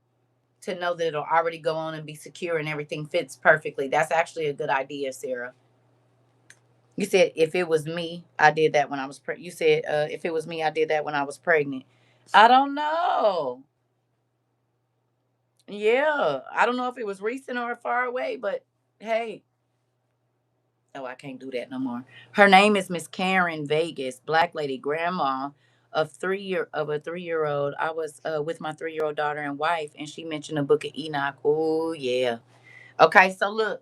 to know that it'll already go on and be secure and everything fits perfectly. That's actually a good idea, Sarah. You said if it was me, I did that when I was pregnant. You said if it was me, I did that when I was pregnant. I don't know. Yeah, I don't know if it was recent or far away, but hey, oh, I can't do that no more. Her name is Miss Karen Vegas, black lady, grandma of a 3-year old. I was with my 3-year old daughter and wife, and she mentioned the Book of Enoch. Oh yeah. Okay, so look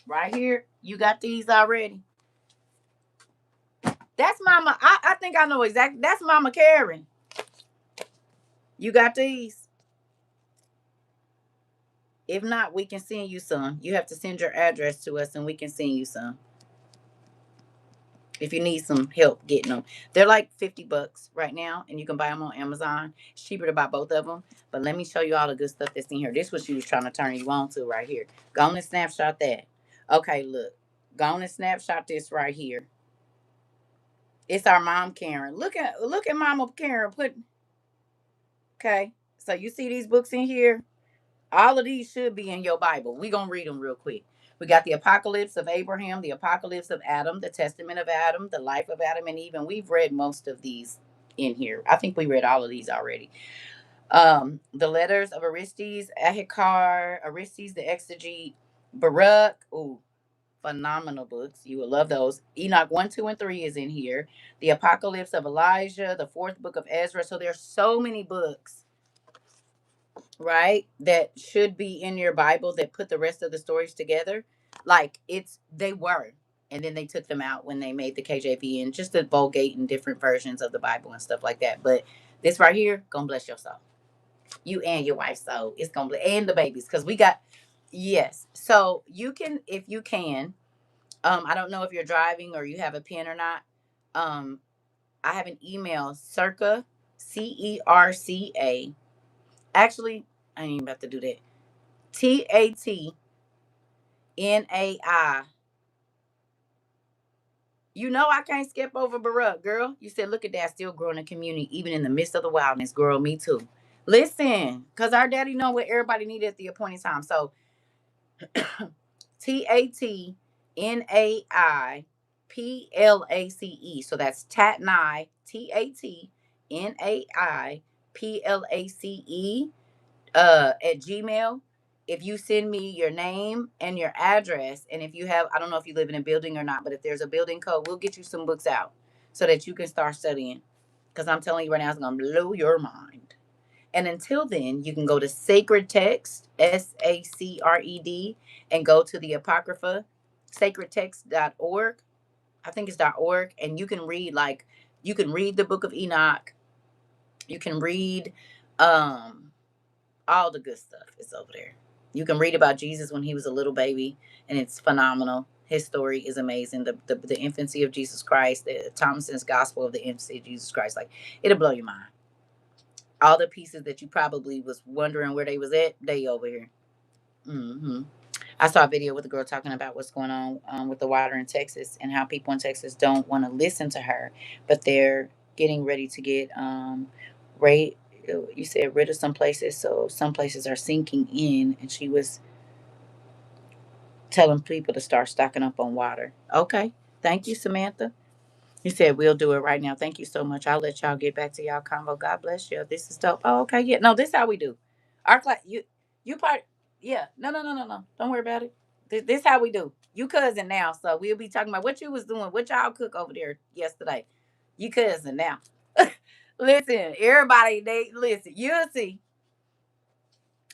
right here. You got these already. That's Mama. I think I know exactly. That's Mama Karen. You got these. If not, we can send you some. You have to send your address to us, and we can send you some. If you need some help getting them, they're like $50 right now, and you can buy them on Amazon. It's cheaper to buy both of them. But let me show you all the good stuff that's in here. This is what she was trying to turn you on to right here. Go on and snapshot that. Okay, look. Go on and snapshot this right here. It's our mom Karen. Look at Mama Karen put. Okay, so you see these books in here. All of these should be in your Bible. We're going to read them real quick. We got the Apocalypse of Abraham, the Apocalypse of Adam, the Testament of Adam, the Life of Adam and Eve. And we've read most of these in here. I think we read all of these already. The letters of Aristes, Ahikar, Aristes, the Exegete, Baruch. Ooh, phenomenal books. You will love those. Enoch 1, 2, and 3 is in here. The Apocalypse of Elijah, the fourth book of Ezra. So there's so many books, right, that should be in your Bible that put the rest of the stories together. Like they were, and then they took them out when they made the KJV and just the Vulgate and different versions of the Bible and stuff like that. But this right here gonna bless your soul, you and your wife's soul. It's gonna bless and the babies because we got yes. So you can if you can. I don't know if you're driving or you have a pen or not. Um, I have an email, CERCA, CERCA. Actually, I ain't about to do that. TATNAI. You know I can't skip over Baruch, girl. You said, look at that, still growing a community, even in the midst of the wildness. Girl, me too. Listen, because our daddy know what everybody needed at the appointed time. So TATNAIPLACE. So that's Tatnai, TATNAIPLACE at Gmail. If you send me your name and your address, and if you have, I don't know if you live in a building or not, but if there's a building code, we'll get you some books out so that you can start studying. Because I'm telling you right now, it's going to blow your mind. And until then, you can go to Sacred Text, SACRED, and go to the Apocrypha, sacredtext.org. I think it's .org. And you can read the book of Enoch. You can read all the good stuff is over there. You can read about Jesus when he was a little baby, and it's phenomenal. His story is amazing. The infancy of Jesus Christ, the Thomason's gospel of the infancy of Jesus Christ, like it'll blow your mind. All the pieces that you probably was wondering where they was at, they over here. hmm I saw a video with a girl talking about what's going on with the water in Texas and how people in Texas don't want to listen to her, but they're getting ready to get rate. You said rid of some places, so some places are sinking in, and she was telling people to start stocking up on water. Okay, Thank you, Samantha. He said, we'll do it right now. Thank you so much. I'll let y'all get back to y'all convo. God bless you. This is dope. Oh, okay. Yeah. No, this is how we do. Our class, you part, yeah. No, no, no, no, no. Don't worry about it. This how we do. You cousin now. So we'll be talking about what you was doing, what y'all cook over there yesterday. You cousin now. Listen, everybody, listen, you'll see.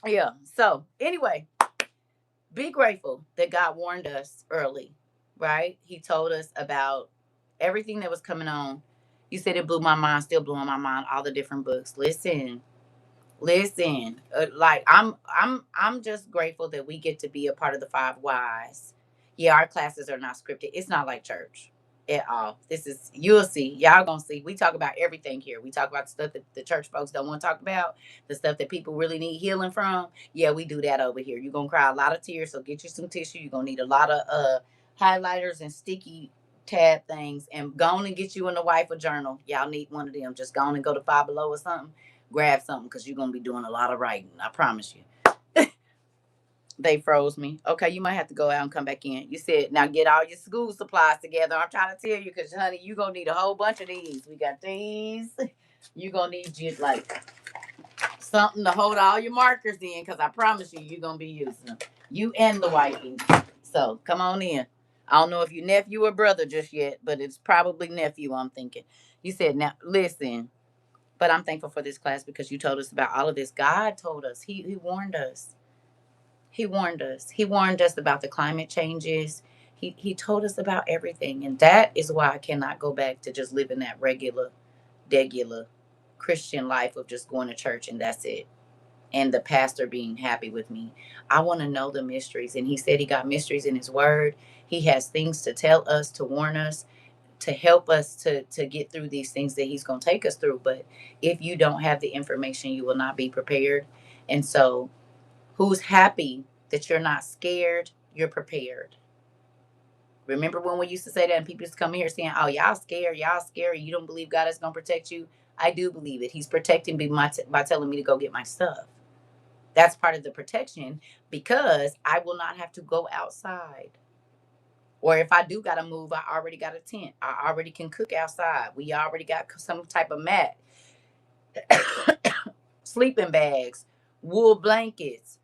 Yeah. So anyway, be grateful that God warned us early, right? He told us about everything that was coming on. You said it blew my mind, still blowing my mind, all the different books. Listen, like I'm just grateful that we get to be a part of the five whys. Yeah, our classes are not scripted. It's not like church at all. This is, you'll see, y'all gonna see. We talk about everything here. We talk about the stuff that the church folks don't want to talk about, the stuff that people really need healing from. Yeah, we do that over here. You're gonna cry a lot of tears, so get you some tissue. You're gonna need a lot of highlighters and sticky tab things, and go on and get you and the wife a journal. Y'all need one of them. Just go on and go to Five Below or something, grab something, because you're gonna be doing a lot of writing. I promise you. They froze me. Okay, you might have to go out and come back in. You said, now get all your school supplies together. I'm trying to tell you, because honey, you're gonna need a whole bunch of these. We got these. You're gonna need you like something to hold all your markers in, because I promise you, you're gonna be using them. You and the wifey. So come on in. I don't know if you nephew or brother just yet, but it's probably nephew, I'm thinking. You said, now listen, but I'm thankful for this class because you told us about all of this. God told us. He warned us. He warned us. He warned us about the climate changes. He told us about everything. And that is why I cannot go back to just living that regular Christian life of just going to church and that's it. And the pastor being happy with me. I want to know the mysteries. And he said he got mysteries in his word. He has things to tell us, to warn us, to help us to get through these things that he's going to take us through. But if you don't have the information, you will not be prepared. And so, who's happy that you're not scared, you're prepared. Remember when we used to say that and people used to come here saying, oh, y'all scared, y'all scary, you don't believe God is going to protect you? I do believe it. He's protecting me by telling me to go get my stuff. That's part of the protection, because I will not have to go outside. Or if I do got to move, I already got a tent. I already can cook outside. We already got some type of mat, sleeping bags, wool blankets,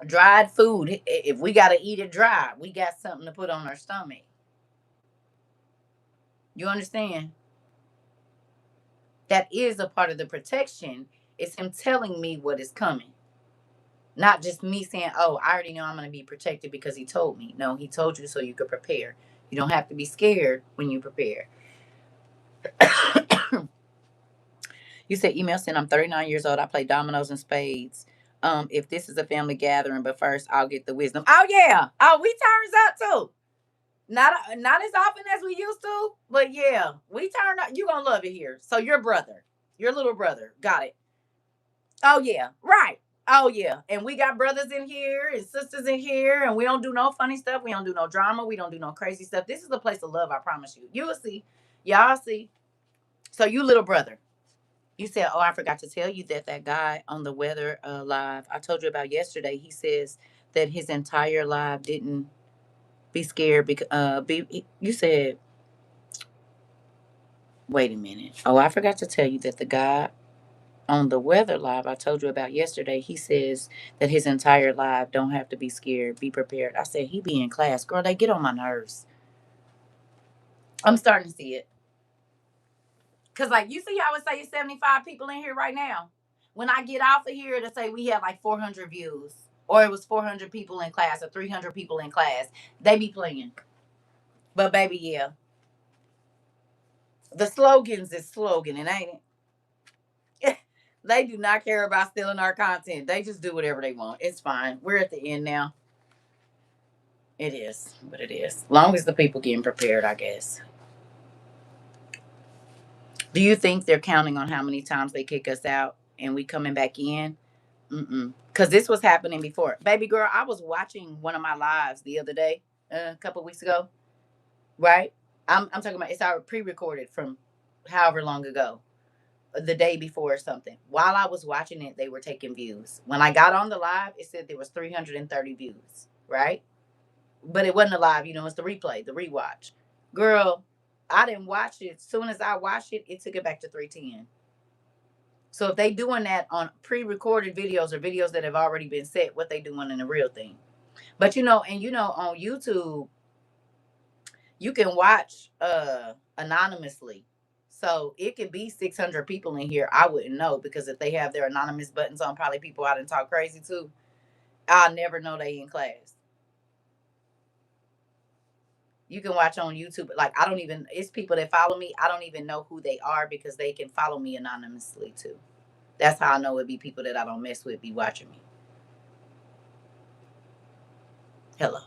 dried food. If we got to eat it dry, we got something to put on our stomach. You understand? That is a part of the protection. It's him telling me what is coming. Not just me saying, oh, I already know I'm going to be protected because he told me. No, he told you so you could prepare. You don't have to be scared when you prepare. You said email sent. I'm 39 years old. I play dominoes and spades. If this is a family gathering, but first I'll get the wisdom. Oh yeah. Oh, we turns up too. Not as often as we used to, but yeah, we turn up. You gonna love it here. So your brother, your little brother, got it. Oh yeah, right. Oh yeah, and we got brothers in here and sisters in here, and we don't do no funny stuff. We don't do no drama. We don't do no crazy stuff. This is a place of love. I promise you. You will see. Y'all see. So you little brother. You said, "Oh, I forgot to tell you that guy on the weather live I told you about yesterday. He says that his entire life didn't be scared because you said, wait a minute. Oh, I forgot to tell you that the guy on the weather live I told you about yesterday, he says that his entire life don't have to be scared, be prepared. I said, he be in class, girl. They get on my nerves. I'm starting to see it. Cause like you see how I would say it's 75 people in here right now. When I get off of here to say we had like 400 views, or it was 400 people in class, or 300 people in class, they be playing. But baby, yeah, the slogans is slogan, and ain't it? They do not care about stealing our content. They just do whatever they want. It's fine. We're at the end now. It is what it is. Long as the people getting prepared, I guess. Do you think they're counting on how many times they kick us out and we coming back in? Mm-mm. Because this was happening before. Baby girl, I was watching one of my lives the other day, a couple weeks ago, right? I'm talking about, it's our pre-recorded from however long ago, the day before or something. While I was watching it, they were taking views. When I got on the live, it said there was 330 views, right? But it wasn't a live, it's the replay, the rewatch. Girl, I didn't watch it. As soon as I watched it, it took it back to 310. So if they doing that on pre-recorded videos or videos that have already been set, what they doing in the real thing? But on YouTube, you can watch anonymously. So it could be 600 people in here. I wouldn't know, because if they have their anonymous buttons on, probably people I didn't talk crazy to, I'll never know they in class. You can watch on YouTube. Like, I don't even, it's people that follow me. I don't even know who they are, because they can follow me anonymously too. That's how I know it'd be people that I don't mess with be watching me. Hello.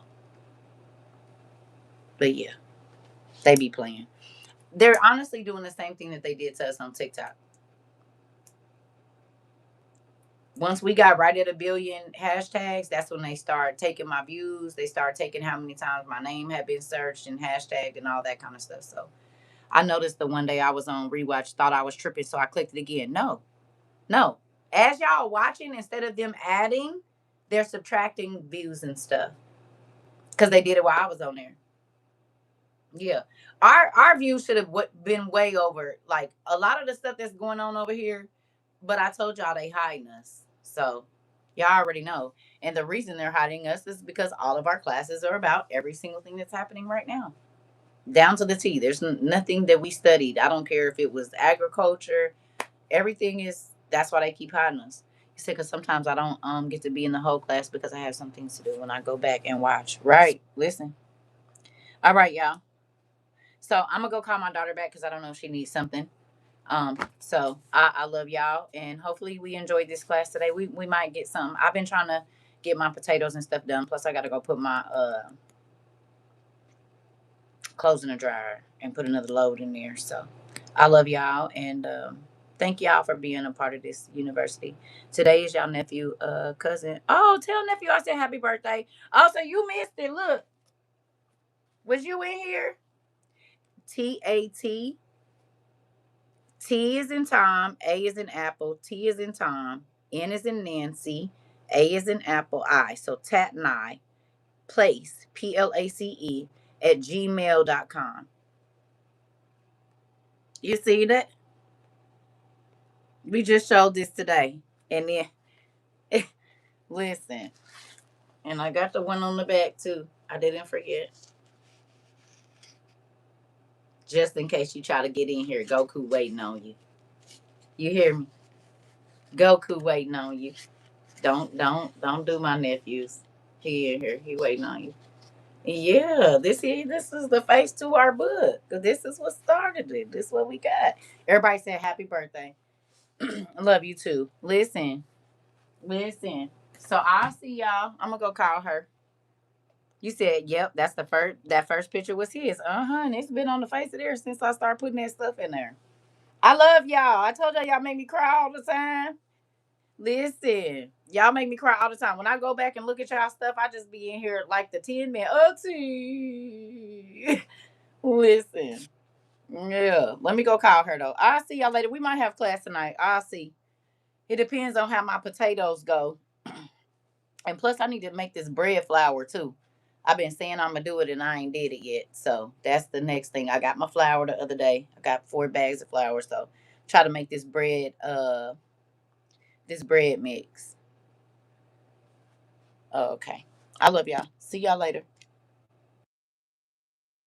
But yeah, they be playing. They're honestly doing the same thing that they did to us on TikTok. Once we got right at 1 billion hashtags, that's when they start taking my views. They start taking how many times my name had been searched and hashtagged and all that kind of stuff. So I noticed the one day I was on rewatch, thought I was tripping, so I clicked it again. No, no. As y'all watching, instead of them adding, they're subtracting views and stuff, because they did it while I was on there. Yeah, our views should have been way over. Like, a lot of the stuff that's going on over here, but I told y'all they hiding us. So y'all already know. And the reason they're hiding us is because all of our classes are about every single thing that's happening right now, down to the T. There's nothing that we studied. I don't care if it was agriculture. Everything is. That's why they keep hiding us. You said, because sometimes I don't get to be in the whole class because I have some things to do when I go back and watch. Right. Listen. All right, y'all. So I'm gonna go call my daughter back because I don't know if she needs something. So I love y'all, and hopefully we enjoyed this class today. We might get some. I've been trying to get my potatoes and stuff done. Plus I gotta go put my clothes in the dryer and put another load in there. So I love y'all, and thank y'all for being a part of this university. Today is y'all nephew cousin. Oh, tell nephew I said happy birthday. Oh, so you missed it. Look, was you in here? TAT. T is in Tom, A is in Apple, T is in Tom, N is in Nancy, A is in Apple, I. So Tatnai, place, PLACE, at gmail.com. You see that? We just showed this today. And then, listen, and I got the one on the back too. I didn't forget. Just in case you try to get in here, Goku waiting on you. You hear me? Goku waiting on you. Don't do my nephews. He in here. He waiting on you. Yeah, this is the face to our book. This is what started it. This is what we got. Everybody said happy birthday. I love you too. Listen. So I'll see y'all. I'm gonna go call her. You said, yep, that's the first. That first picture was his. And it's been on the face of there since I started putting that stuff in there. I love y'all. I told y'all make me cry all the time. Listen, y'all make me cry all the time. When I go back and look at y'all stuff, I just be in here like the 10 man. Auntie. Listen. Yeah. Let me go call her though. I'll see y'all later. We might have class tonight. I'll see. It depends on how my potatoes go. And plus I need to make this bread flour too. I've been saying I'm gonna do it and I ain't did it yet. So that's the next thing. I got my flour the other day. I got 4 bags of flour. So try to make this bread mix. Okay. I love y'all. See y'all later.